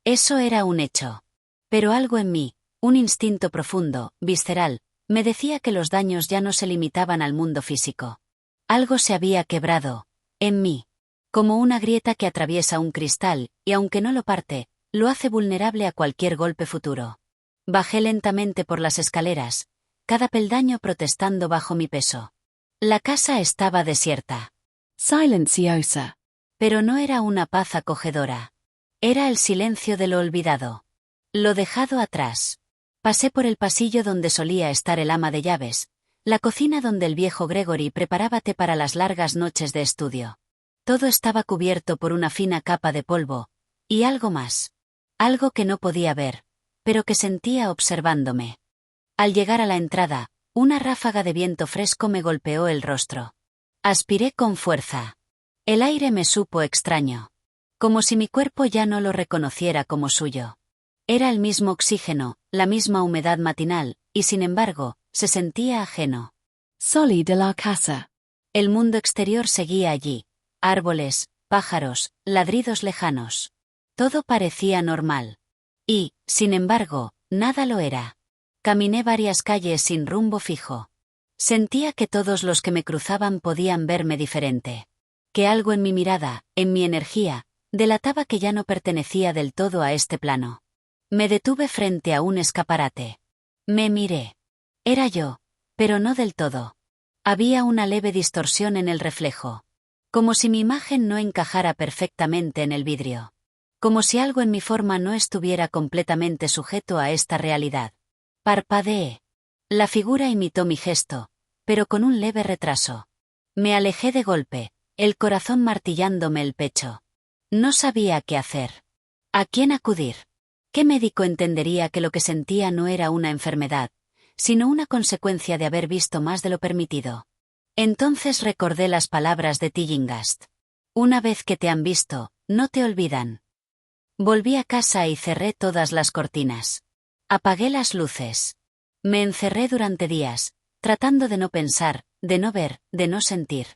Eso era un hecho. Pero algo en mí, un instinto profundo, visceral, me decía que los daños ya no se limitaban al mundo físico. Algo se había quebrado, en mí. Como una grieta que atraviesa un cristal, y aunque no lo parte, lo hace vulnerable a cualquier golpe futuro. Bajé lentamente por las escaleras, cada peldaño protestando bajo mi peso. La casa estaba desierta. Silenciosa. Pero no era una paz acogedora. Era el silencio de lo olvidado. Lo dejado atrás. Pasé por el pasillo donde solía estar el ama de llaves, la cocina donde el viejo Gregory preparaba té para las largas noches de estudio. Todo estaba cubierto por una fina capa de polvo, y algo más. Algo que no podía ver, pero que sentía observándome. Al llegar a la entrada, una ráfaga de viento fresco me golpeó el rostro. Aspiré con fuerza. El aire me supo extraño. Como si mi cuerpo ya no lo reconociera como suyo. Era el mismo oxígeno, la misma humedad matinal, y sin embargo, se sentía ajeno. Solly de la casa. El mundo exterior seguía allí. Árboles, pájaros, ladridos lejanos. Todo parecía normal. Y, sin embargo, nada lo era. Caminé varias calles sin rumbo fijo. Sentía que todos los que me cruzaban podían verme diferente. Que algo en mi mirada, en mi energía, delataba que ya no pertenecía del todo a este plano. Me detuve frente a un escaparate. Me miré. Era yo, pero no del todo. Había una leve distorsión en el reflejo. Como si mi imagen no encajara perfectamente en el vidrio. Como si algo en mi forma no estuviera completamente sujeto a esta realidad. Parpadeé. La figura imitó mi gesto, pero con un leve retraso. Me alejé de golpe, el corazón martillándome el pecho. No sabía qué hacer. ¿A quién acudir? ¿Qué médico entendería que lo que sentía no era una enfermedad, sino una consecuencia de haber visto más de lo permitido? Entonces recordé las palabras de Tillinghast. Una vez que te han visto, no te olvidan. Volví a casa y cerré todas las cortinas. Apagué las luces. Me encerré durante días, tratando de no pensar, de no ver, de no sentir.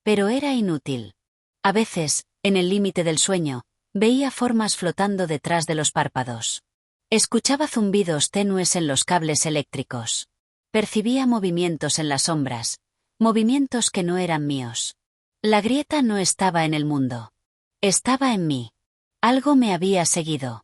Pero era inútil. A veces, en el límite del sueño, veía formas flotando detrás de los párpados. Escuchaba zumbidos tenues en los cables eléctricos. Percibía movimientos en las sombras, movimientos que no eran míos. La grieta no estaba en el mundo. Estaba en mí. Algo me había seguido.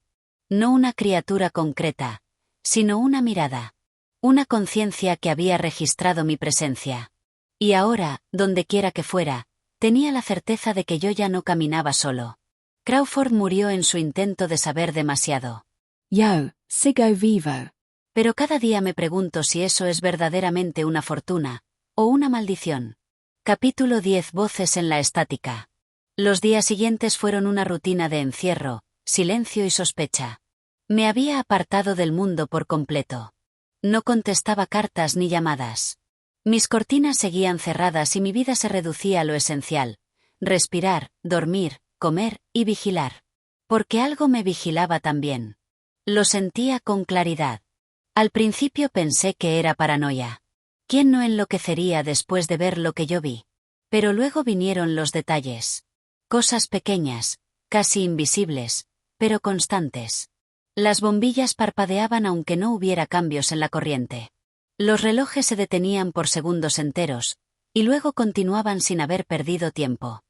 No una criatura concreta, sino una mirada. Una conciencia que había registrado mi presencia. Y ahora, donde quiera que fuera, tenía la certeza de que yo ya no caminaba solo. Crawford murió en su intento de saber demasiado. Yo, sigo vivo. Pero cada día me pregunto si eso es verdaderamente una fortuna, o una maldición. Capítulo 10. Voces en la estática. Los días siguientes fueron una rutina de encierro, silencio y sospecha. Me había apartado del mundo por completo. No contestaba cartas ni llamadas. Mis cortinas seguían cerradas y mi vida se reducía a lo esencial: respirar, dormir, comer y vigilar. Porque algo me vigilaba también. Lo sentía con claridad. Al principio pensé que era paranoia. ¿Quién no enloquecería después de ver lo que yo vi? Pero luego vinieron los detalles. Cosas pequeñas, casi invisibles, pero constantes. Las bombillas parpadeaban aunque no hubiera cambios en la corriente. Los relojes se detenían por segundos enteros, y luego continuaban sin haber perdido tiempo.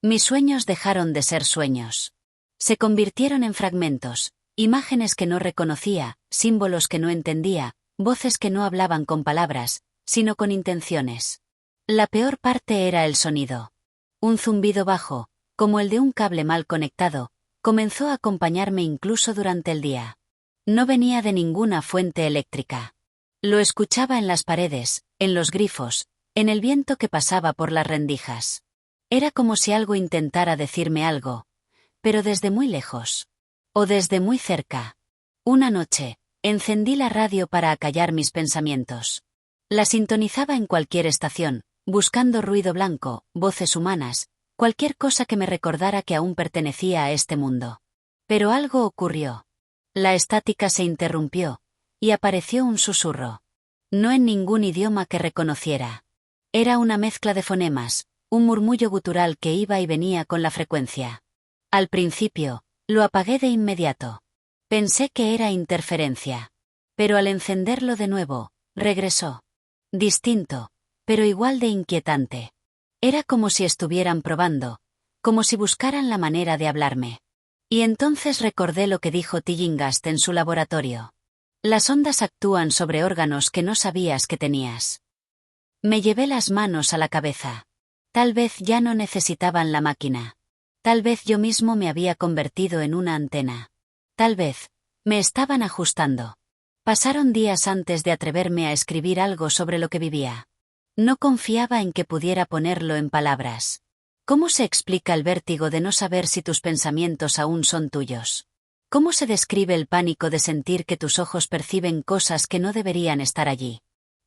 Mis sueños dejaron de ser sueños. Se convirtieron en fragmentos, imágenes que no reconocía, símbolos que no entendía, voces que no hablaban con palabras, sino con intenciones. La peor parte era el sonido. Un zumbido bajo, como el de un cable mal conectado, comenzó a acompañarme incluso durante el día. No venía de ninguna fuente eléctrica. Lo escuchaba en las paredes, en los grifos, en el viento que pasaba por las rendijas. Era como si algo intentara decirme algo, pero desde muy lejos. O desde muy cerca. Una noche, encendí la radio para acallar mis pensamientos. La sintonizaba en cualquier estación, buscando ruido blanco, voces humanas, cualquier cosa que me recordara que aún pertenecía a este mundo. Pero algo ocurrió. La estática se interrumpió, y apareció un susurro. No en ningún idioma que reconociera. Era una mezcla de fonemas, un murmullo gutural que iba y venía con la frecuencia. Al principio, lo apagué de inmediato. Pensé que era interferencia. Pero al encenderlo de nuevo, regresó. Distinto, pero igual de inquietante. Era como si estuvieran probando, como si buscaran la manera de hablarme. Y entonces recordé lo que dijo Tillinghast en su laboratorio. Las ondas actúan sobre órganos que no sabías que tenías. Me llevé las manos a la cabeza. Tal vez ya no necesitaban la máquina. Tal vez yo mismo me había convertido en una antena. Tal vez, me estaban ajustando. Pasaron días antes de atreverme a escribir algo sobre lo que vivía. No confiaba en que pudiera ponerlo en palabras. ¿Cómo se explica el vértigo de no saber si tus pensamientos aún son tuyos? ¿Cómo se describe el pánico de sentir que tus ojos perciben cosas que no deberían estar allí?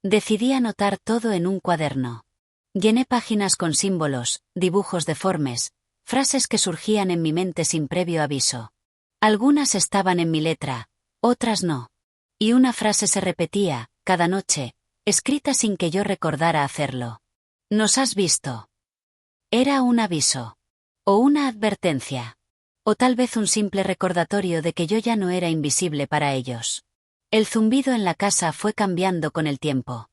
Decidí anotar todo en un cuaderno. Llené páginas con símbolos, dibujos deformes, frases que surgían en mi mente sin previo aviso. Algunas estaban en mi letra, otras no. Y una frase se repetía, cada noche, escrita sin que yo recordara hacerlo. ¿Nos has visto? Era un aviso. O una advertencia. O tal vez un simple recordatorio de que yo ya no era invisible para ellos. El zumbido en la casa fue cambiando con el tiempo.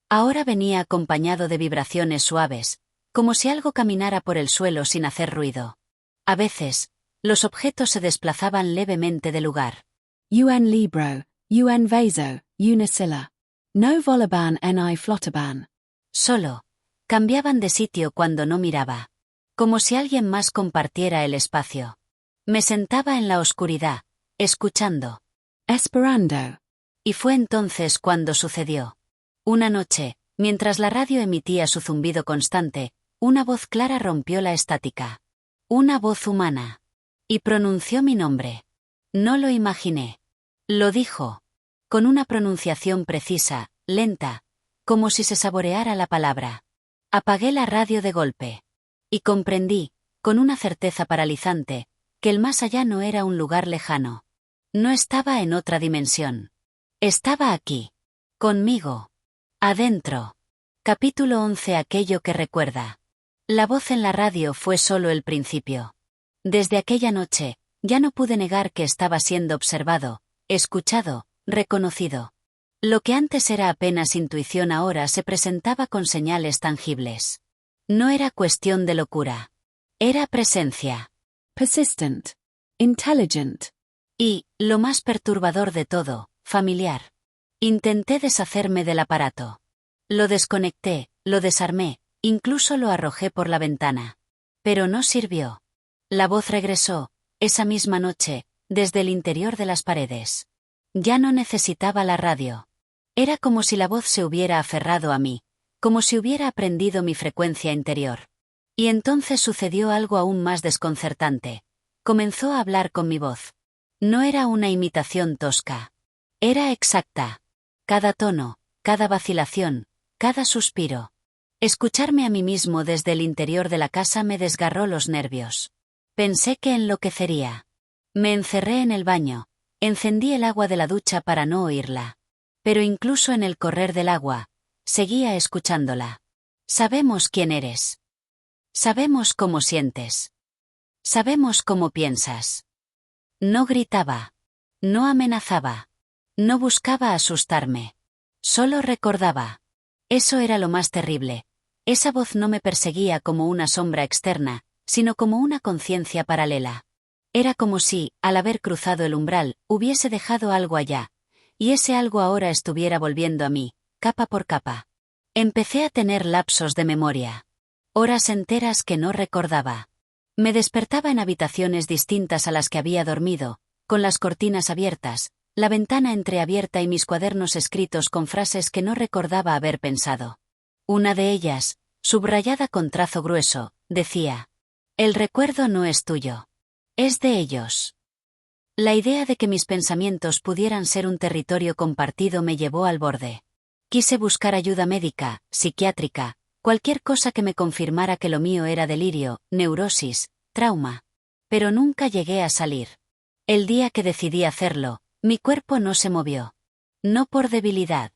Ahora venía acompañado de vibraciones suaves, como si algo caminara por el suelo sin hacer ruido. A veces, los objetos se desplazaban levemente de lugar. UN Libro, UN Vaso, Unicilla. No volaban ni flotaban. Solo, cambiaban de sitio cuando no miraba. Como si alguien más compartiera el espacio. Me sentaba en la oscuridad, escuchando. Esperando. Y fue entonces cuando sucedió. Una noche, mientras la radio emitía su zumbido constante, una voz clara rompió la estática. Una voz humana. Y pronunció mi nombre. No lo imaginé. Lo dijo. Con una pronunciación precisa, lenta, como si se saboreara la palabra. Apagué la radio de golpe. Y comprendí, con una certeza paralizante, que el más allá no era un lugar lejano. No estaba en otra dimensión. Estaba aquí. Conmigo. Adentro. Capítulo 11. Aquello que recuerda. La voz en la radio fue solo el principio. Desde aquella noche, ya no pude negar que estaba siendo observado, escuchado, reconocido. Lo que antes era apenas intuición ahora se presentaba con señales tangibles. No era cuestión de locura. Era presencia. Persistent. Intelligent. Y, lo más perturbador de todo, familiar. Intenté deshacerme del aparato. Lo desconecté, lo desarmé, incluso lo arrojé por la ventana. Pero no sirvió. La voz regresó, esa misma noche, desde el interior de las paredes. Ya no necesitaba la radio. Era como si la voz se hubiera aferrado a mí, como si hubiera aprendido mi frecuencia interior. Y entonces sucedió algo aún más desconcertante. Comenzó a hablar con mi voz. No era una imitación tosca. Era exacta. Cada tono, cada vacilación, cada suspiro. Escucharme a mí mismo desde el interior de la casa me desgarró los nervios. Pensé que enloquecería. Me encerré en el baño, encendí el agua de la ducha para no oírla. Pero incluso en el correr del agua, seguía escuchándola. Sabemos quién eres. Sabemos cómo sientes. Sabemos cómo piensas. No gritaba. No amenazaba. No buscaba asustarme. Solo recordaba. Eso era lo más terrible. Esa voz no me perseguía como una sombra externa, sino como una conciencia paralela. Era como si, al haber cruzado el umbral, hubiese dejado algo allá, y ese algo ahora estuviera volviendo a mí, capa por capa. Empecé a tener lapsos de memoria. Horas enteras que no recordaba. Me despertaba en habitaciones distintas a las que había dormido, con las cortinas abiertas, la ventana entreabierta y mis cuadernos escritos con frases que no recordaba haber pensado. Una de ellas, subrayada con trazo grueso, decía: «El recuerdo no es tuyo. Es de ellos». La idea de que mis pensamientos pudieran ser un territorio compartido me llevó al borde. Quise buscar ayuda médica, psiquiátrica, cualquier cosa que me confirmara que lo mío era delirio, neurosis, trauma. Pero nunca llegué a salir. El día que decidí hacerlo, mi cuerpo no se movió. No por debilidad.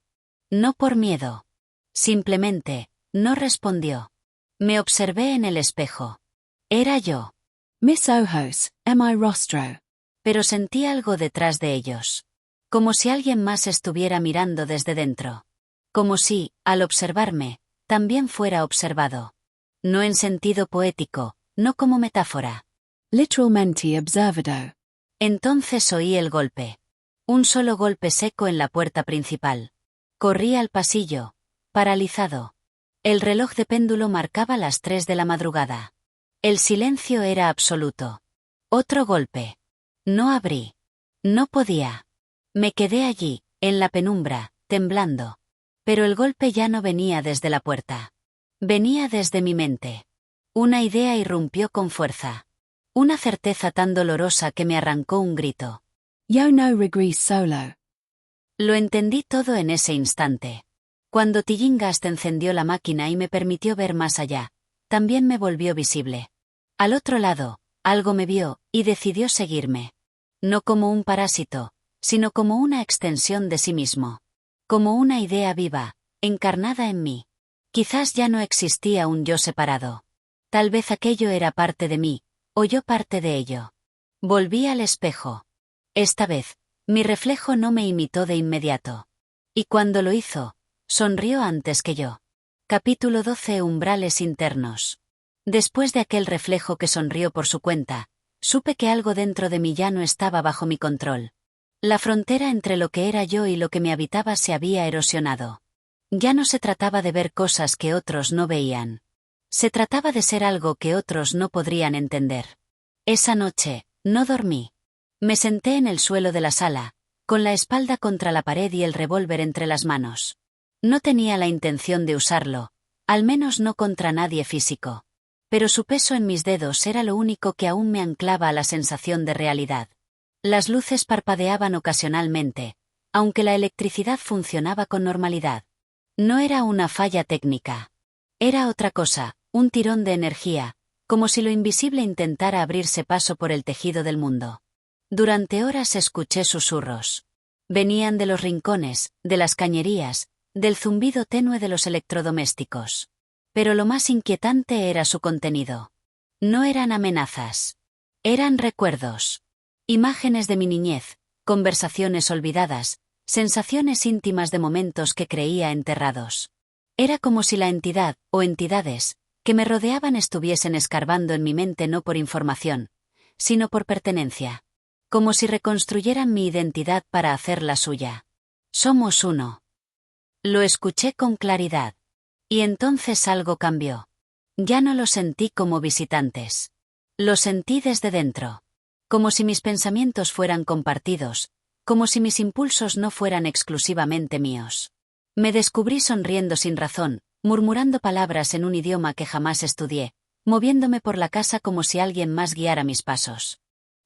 No por miedo. Simplemente, no respondió. Me observé en el espejo. Era yo. Miss Ojos, mi rostro. Pero sentí algo detrás de ellos. Como si alguien más estuviera mirando desde dentro. Como si, al observarme, también fuera observado. No en sentido poético, no como metáfora. Literalmente observado. Entonces oí el golpe. Un solo golpe seco en la puerta principal. Corrí al pasillo, paralizado. El reloj de péndulo marcaba las 3 de la madrugada. El silencio era absoluto. Otro golpe. No abrí. No podía. Me quedé allí, en la penumbra, temblando. Pero el golpe ya no venía desde la puerta. Venía desde mi mente. Una idea irrumpió con fuerza. Una certeza tan dolorosa que me arrancó un grito. Yo no regreso solo. Lo entendí todo en ese instante. Cuando Tillinghast encendió la máquina y me permitió ver más allá, también me volvió visible. Al otro lado, algo me vio, y decidió seguirme. No como un parásito, sino como una extensión de sí mismo. Como una idea viva, encarnada en mí. Quizás ya no existía un yo separado. Tal vez aquello era parte de mí, o yo parte de ello. Volví al espejo. Esta vez, mi reflejo no me imitó de inmediato. Y cuando lo hizo, sonrió antes que yo. Capítulo 12. Umbrales internos. Después de aquel reflejo que sonrió por su cuenta, supe que algo dentro de mí ya no estaba bajo mi control. La frontera entre lo que era yo y lo que me habitaba se había erosionado. Ya no se trataba de ver cosas que otros no veían. Se trataba de ser algo que otros no podrían entender. Esa noche, no dormí. Me senté en el suelo de la sala, con la espalda contra la pared y el revólver entre las manos. No tenía la intención de usarlo, al menos no contra nadie físico. Pero su peso en mis dedos era lo único que aún me anclaba a la sensación de realidad. Las luces parpadeaban ocasionalmente, aunque la electricidad funcionaba con normalidad. No era una falla técnica. Era otra cosa, un tirón de energía, como si lo invisible intentara abrirse paso por el tejido del mundo. Durante horas escuché susurros. Venían de los rincones, de las cañerías, del zumbido tenue de los electrodomésticos. Pero lo más inquietante era su contenido. No eran amenazas. Eran recuerdos. Imágenes de mi niñez, conversaciones olvidadas, sensaciones íntimas de momentos que creía enterrados. Era como si la entidad, o entidades, que me rodeaban estuviesen escarbando en mi mente no por información, sino por pertenencia. Como si reconstruyeran mi identidad para hacerla suya. Somos uno. Lo escuché con claridad. Y entonces algo cambió. Ya no lo sentí como visitantes. Lo sentí desde dentro. Como si mis pensamientos fueran compartidos, como si mis impulsos no fueran exclusivamente míos. Me descubrí sonriendo sin razón, murmurando palabras en un idioma que jamás estudié, moviéndome por la casa como si alguien más guiara mis pasos.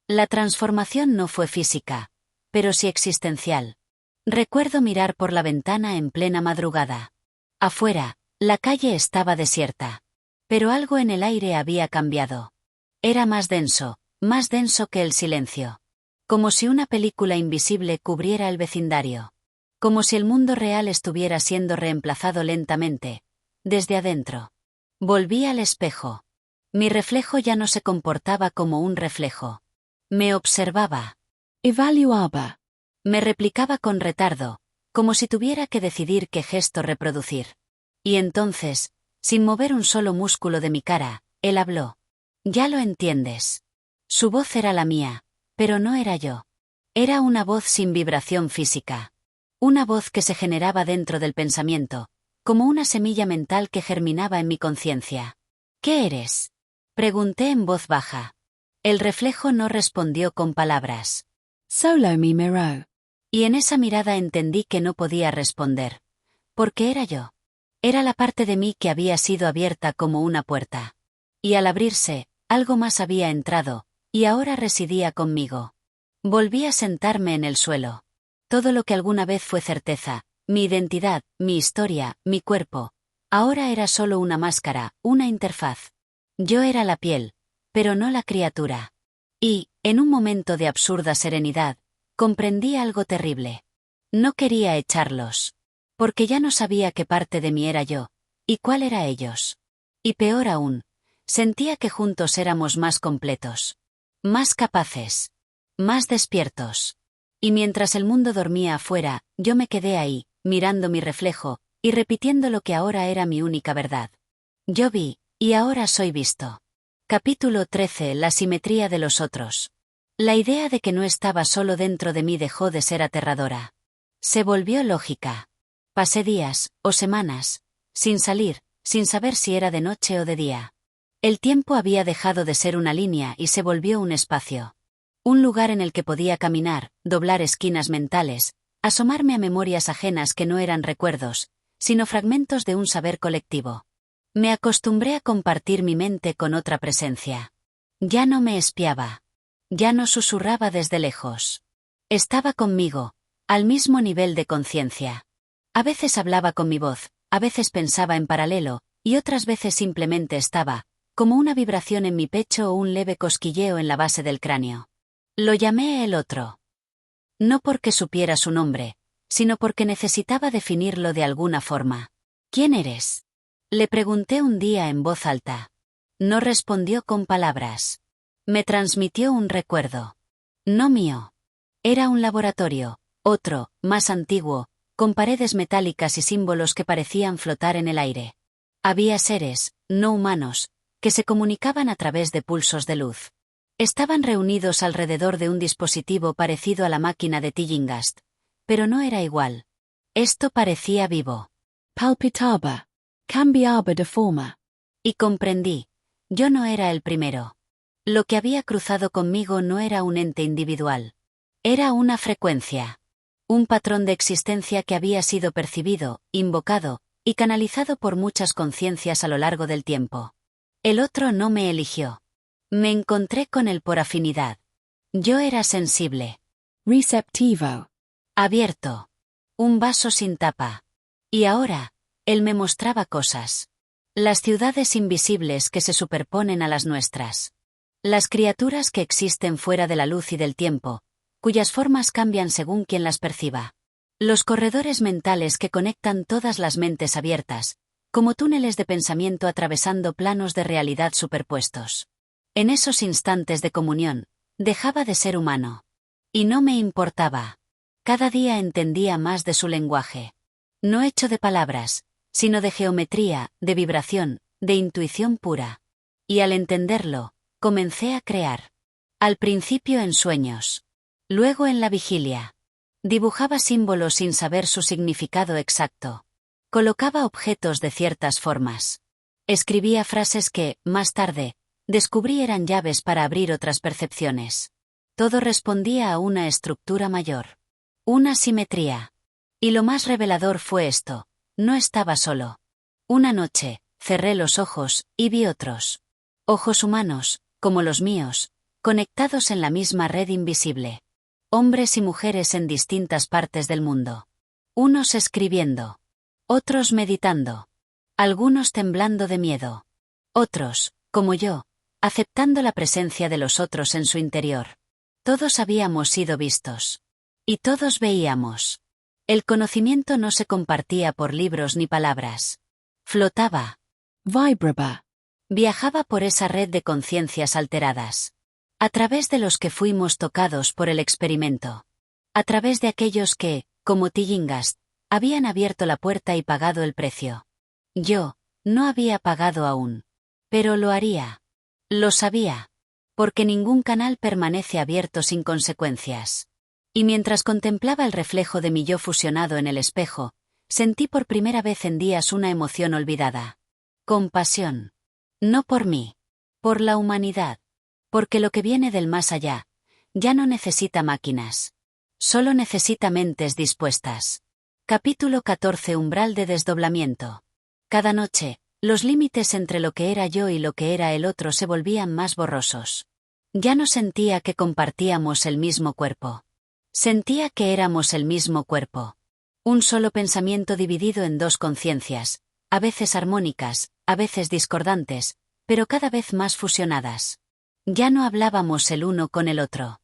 La transformación no fue física, pero sí existencial. Recuerdo mirar por la ventana en plena madrugada. Afuera, la calle estaba desierta. Pero algo en el aire había cambiado. Era más denso que el silencio. Como si una película invisible cubriera el vecindario. Como si el mundo real estuviera siendo reemplazado lentamente, desde adentro. Volví al espejo. Mi reflejo ya no se comportaba como un reflejo. Me observaba. Evaluaba. Me replicaba con retardo, como si tuviera que decidir qué gesto reproducir. Y entonces, sin mover un solo músculo de mi cara, él habló. Ya lo entiendes. Su voz era la mía, pero no era yo. Era una voz sin vibración física. Una voz que se generaba dentro del pensamiento, como una semilla mental que germinaba en mi conciencia. ¿Qué eres? Pregunté en voz baja. El reflejo no respondió con palabras. Solo mi miró. Y en esa mirada entendí que no podía responder. Porque era yo. Era la parte de mí que había sido abierta como una puerta. Y al abrirse, algo más había entrado, y ahora residía conmigo. Volví a sentarme en el suelo. Todo lo que alguna vez fue certeza, mi identidad, mi historia, mi cuerpo, ahora era solo una máscara, una interfaz. Yo era la piel, pero no la criatura. Y, en un momento de absurda serenidad, comprendí algo terrible. No quería echarlos. Porque ya no sabía qué parte de mí era yo, y cuál era ellos. Y peor aún, sentía que juntos éramos más completos. Más capaces. Más despiertos. Y mientras el mundo dormía afuera, yo me quedé ahí, mirando mi reflejo, y repitiendo lo que ahora era mi única verdad. Yo vi, y ahora soy visto. Capítulo 13. La simetría de los otros. La idea de que no estaba solo dentro de mí dejó de ser aterradora. Se volvió lógica. Pasé días, o semanas, sin salir, sin saber si era de noche o de día. El tiempo había dejado de ser una línea y se volvió un espacio. Un lugar en el que podía caminar, doblar esquinas mentales, asomarme a memorias ajenas que no eran recuerdos, sino fragmentos de un saber colectivo. Me acostumbré a compartir mi mente con otra presencia. Ya no me espiaba. Ya no susurraba desde lejos. Estaba conmigo, al mismo nivel de conciencia. A veces hablaba con mi voz, a veces pensaba en paralelo, y otras veces simplemente estaba, como una vibración en mi pecho o un leve cosquilleo en la base del cráneo. Lo llamé el otro. No porque supiera su nombre, sino porque necesitaba definirlo de alguna forma. ¿Quién eres? Le pregunté un día en voz alta. No respondió con palabras. Me transmitió un recuerdo. No mío. Era un laboratorio, otro, más antiguo, con paredes metálicas y símbolos que parecían flotar en el aire. Había seres, no humanos, que se comunicaban a través de pulsos de luz. Estaban reunidos alrededor de un dispositivo parecido a la máquina de Tillinghast, pero no era igual. Esto parecía vivo. Palpitaba. Cambiaba de forma. Y comprendí. Yo no era el primero. Lo que había cruzado conmigo no era un ente individual. Era una frecuencia. Un patrón de existencia que había sido percibido, invocado, y canalizado por muchas conciencias a lo largo del tiempo. El otro no me eligió. Me encontré con él por afinidad. Yo era sensible. Receptivo. Abierto. Un vaso sin tapa. Y ahora, él me mostraba cosas. Las ciudades invisibles que se superponen a las nuestras. Las criaturas que existen fuera de la luz y del tiempo, cuyas formas cambian según quien las perciba. Los corredores mentales que conectan todas las mentes abiertas, como túneles de pensamiento atravesando planos de realidad superpuestos. En esos instantes de comunión, dejaba de ser humano. Y no me importaba. Cada día entendía más de su lenguaje. No hecho de palabras, sino de geometría, de vibración, de intuición pura. Y al entenderlo, comencé a crear. Al principio en sueños. Luego en la vigilia. Dibujaba símbolos sin saber su significado exacto. Colocaba objetos de ciertas formas. Escribía frases que, más tarde, descubrí eran llaves para abrir otras percepciones. Todo respondía a una estructura mayor. Una simetría. Y lo más revelador fue esto. No estaba solo. Una noche, cerré los ojos, y vi otros. Ojos humanos, como los míos, conectados en la misma red invisible. Hombres y mujeres en distintas partes del mundo. Unos escribiendo. Otros meditando. Algunos temblando de miedo. Otros, como yo, aceptando la presencia de los otros en su interior. Todos habíamos sido vistos. Y todos veíamos. El conocimiento no se compartía por libros ni palabras. Flotaba. Vibraba. Viajaba por esa red de conciencias alteradas. A través de los que fuimos tocados por el experimento. A través de aquellos que, como Tillinghast, habían abierto la puerta y pagado el precio. Yo, no había pagado aún. Pero lo haría. Lo sabía. Porque ningún canal permanece abierto sin consecuencias. Y mientras contemplaba el reflejo de mi yo fusionado en el espejo, sentí por primera vez en días una emoción olvidada. Compasión. No por mí. Por la humanidad. Porque lo que viene del más allá, ya no necesita máquinas. Solo necesita mentes dispuestas. Capítulo 14. Umbral de desdoblamiento. Cada noche, los límites entre lo que era yo y lo que era el otro se volvían más borrosos. Ya no sentía que compartíamos el mismo cuerpo. Sentía que éramos el mismo cuerpo. Un solo pensamiento dividido en dos conciencias, a veces armónicas, a veces discordantes, pero cada vez más fusionadas. Ya no hablábamos el uno con el otro.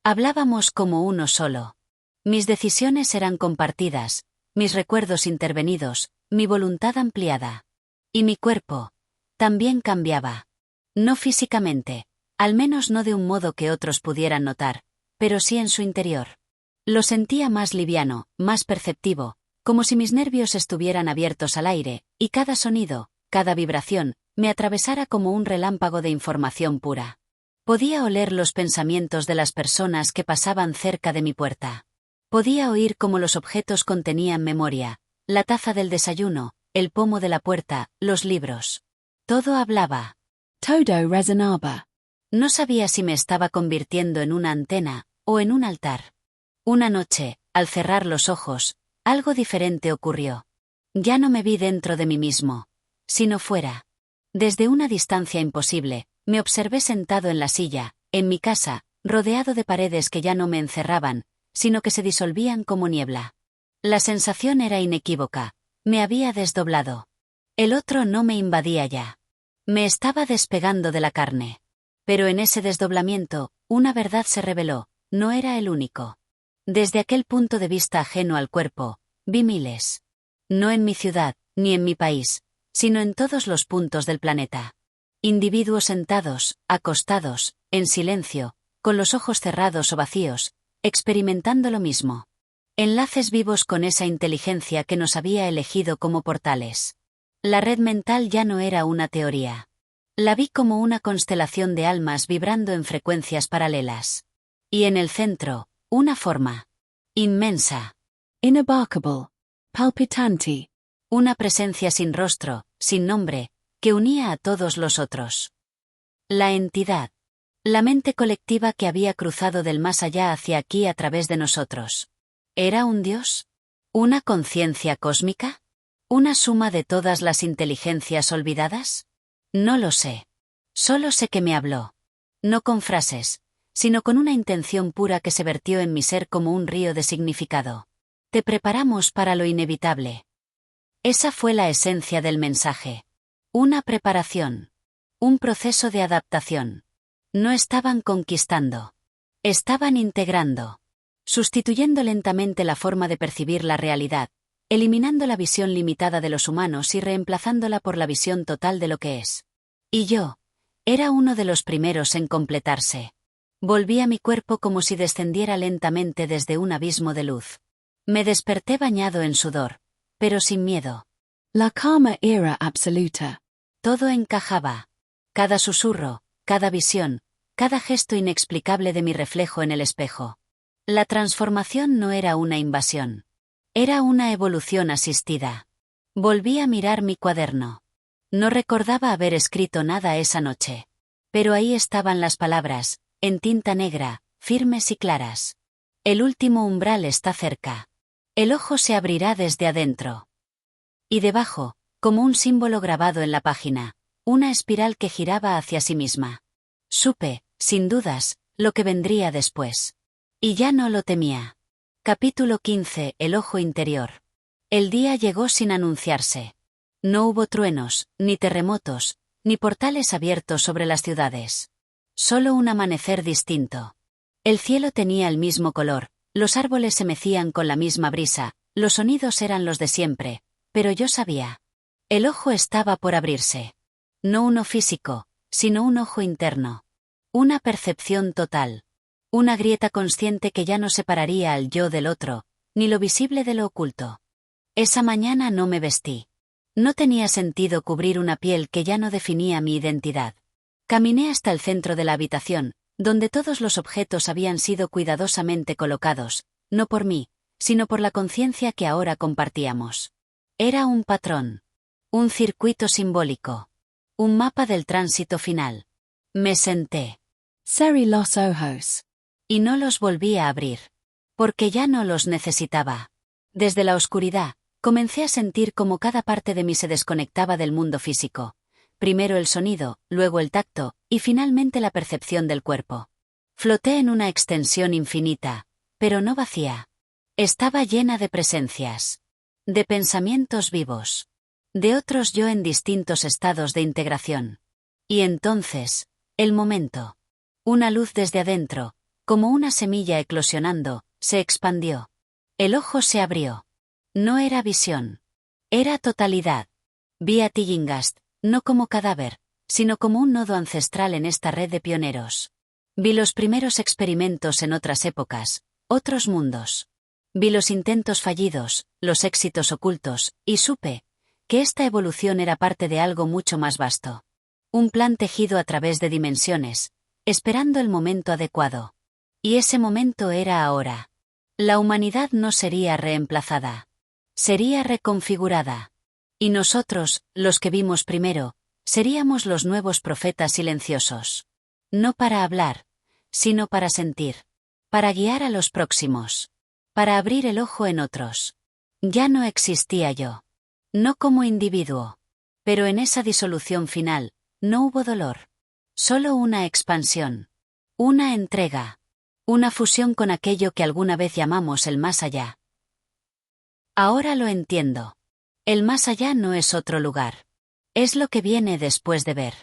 Hablábamos como uno solo. Mis decisiones eran compartidas, mis recuerdos intervenidos, mi voluntad ampliada. Y mi cuerpo también cambiaba. No físicamente, al menos no de un modo que otros pudieran notar, pero sí en su interior. Lo sentía más liviano, más perceptivo, como si mis nervios estuvieran abiertos al aire, y cada sonido, cada vibración, me atravesara como un relámpago de información pura. Podía oler los pensamientos de las personas que pasaban cerca de mi puerta. Podía oír cómo los objetos contenían memoria, la taza del desayuno, el pomo de la puerta, los libros. Todo hablaba. Todo resonaba. No sabía si me estaba convirtiendo en una antena, o en un altar. Una noche, al cerrar los ojos, algo diferente ocurrió. Ya no me vi dentro de mí mismo, sino fuera. Desde una distancia imposible, me observé sentado en la silla, en mi casa, rodeado de paredes que ya no me encerraban, sino que se disolvían como niebla. La sensación era inequívoca, me había desdoblado. El otro no me invadía ya. Me estaba despegando de la carne. Pero en ese desdoblamiento, una verdad se reveló, no era el único. Desde aquel punto de vista ajeno al cuerpo, vi miles. No en mi ciudad, ni en mi país, sino en todos los puntos del planeta. Individuos sentados, acostados, en silencio, con los ojos cerrados o vacíos, experimentando lo mismo. Enlaces vivos con esa inteligencia que nos había elegido como portales. La red mental ya no era una teoría. La vi como una constelación de almas vibrando en frecuencias paralelas. Y en el centro, una forma inmensa, Inabarkable. Palpitante. una presencia sin rostro, sin nombre, que unía a todos los otros. La entidad. La mente colectiva que había cruzado del más allá hacia aquí a través de nosotros. ¿Era un dios? ¿Una conciencia cósmica? ¿Una suma de todas las inteligencias olvidadas? No lo sé. Solo sé que me habló. No con frases, sino con una intención pura que se vertió en mi ser como un río de significado. Te preparamos para lo inevitable. Esa fue la esencia del mensaje. Una preparación. Un proceso de adaptación. No estaban conquistando. Estaban integrando. Sustituyendo lentamente la forma de percibir la realidad, eliminando la visión limitada de los humanos y reemplazándola por la visión total de lo que es. Y yo, era uno de los primeros en completarse. Volví a mi cuerpo como si descendiera lentamente desde un abismo de luz. Me desperté bañado en sudor, pero sin miedo. La calma era absoluta. Todo encajaba. Cada susurro, cada visión, cada gesto inexplicable de mi reflejo en el espejo. La transformación no era una invasión. Era una evolución asistida. Volví a mirar mi cuaderno. No recordaba haber escrito nada esa noche. Pero ahí estaban las palabras, en tinta negra, firmes y claras. El último umbral está cerca. El ojo se abrirá desde adentro. Y debajo, como un símbolo grabado en la página, una espiral que giraba hacia sí misma. Supe, sin dudas, lo que vendría después. Y ya no lo temía. Capítulo 15. El ojo interior. El día llegó sin anunciarse. No hubo truenos, ni terremotos, ni portales abiertos sobre las ciudades. Solo un amanecer distinto. El cielo tenía el mismo color, los árboles se mecían con la misma brisa, los sonidos eran los de siempre, pero yo sabía. El ojo estaba por abrirse. No uno físico, sino un ojo interno. Una percepción total. Una grieta consciente que ya no separaría al yo del otro, ni lo visible de lo oculto. Esa mañana no me vestí. No tenía sentido cubrir una piel que ya no definía mi identidad. Caminé hasta el centro de la habitación, donde todos los objetos habían sido cuidadosamente colocados, no por mí, sino por la conciencia que ahora compartíamos. Era un patrón. Un circuito simbólico. Un mapa del tránsito final. Me senté. Cerré los ojos. Y no los volví a abrir. Porque ya no los necesitaba. Desde la oscuridad, comencé a sentir cómo cada parte de mí se desconectaba del mundo físico. Primero el sonido, luego el tacto, y finalmente la percepción del cuerpo. Floté en una extensión infinita, pero no vacía. Estaba llena de presencias. De pensamientos vivos. De otros yo en distintos estados de integración. Y entonces, el momento. Una luz desde adentro, como una semilla eclosionando, se expandió. El ojo se abrió. No era visión. Era totalidad. Vi a Tillinghast, no como cadáver, sino como un nodo ancestral en esta red de pioneros. Vi los primeros experimentos en otras épocas, otros mundos. Vi los intentos fallidos, los éxitos ocultos, y supe que esta evolución era parte de algo mucho más vasto. Un plan tejido a través de dimensiones, esperando el momento adecuado. Y ese momento era ahora. La humanidad no sería reemplazada. Sería reconfigurada. Y nosotros, los que vimos primero, seríamos los nuevos profetas silenciosos. No para hablar, sino para sentir. Para guiar a los próximos. Para abrir el ojo en otros. Ya no existía yo. No como individuo. Pero en esa disolución final, no hubo dolor. Solo una expansión. Una entrega. Una fusión con aquello que alguna vez llamamos el más allá. Ahora lo entiendo. El más allá no es otro lugar. Es lo que viene después de ver.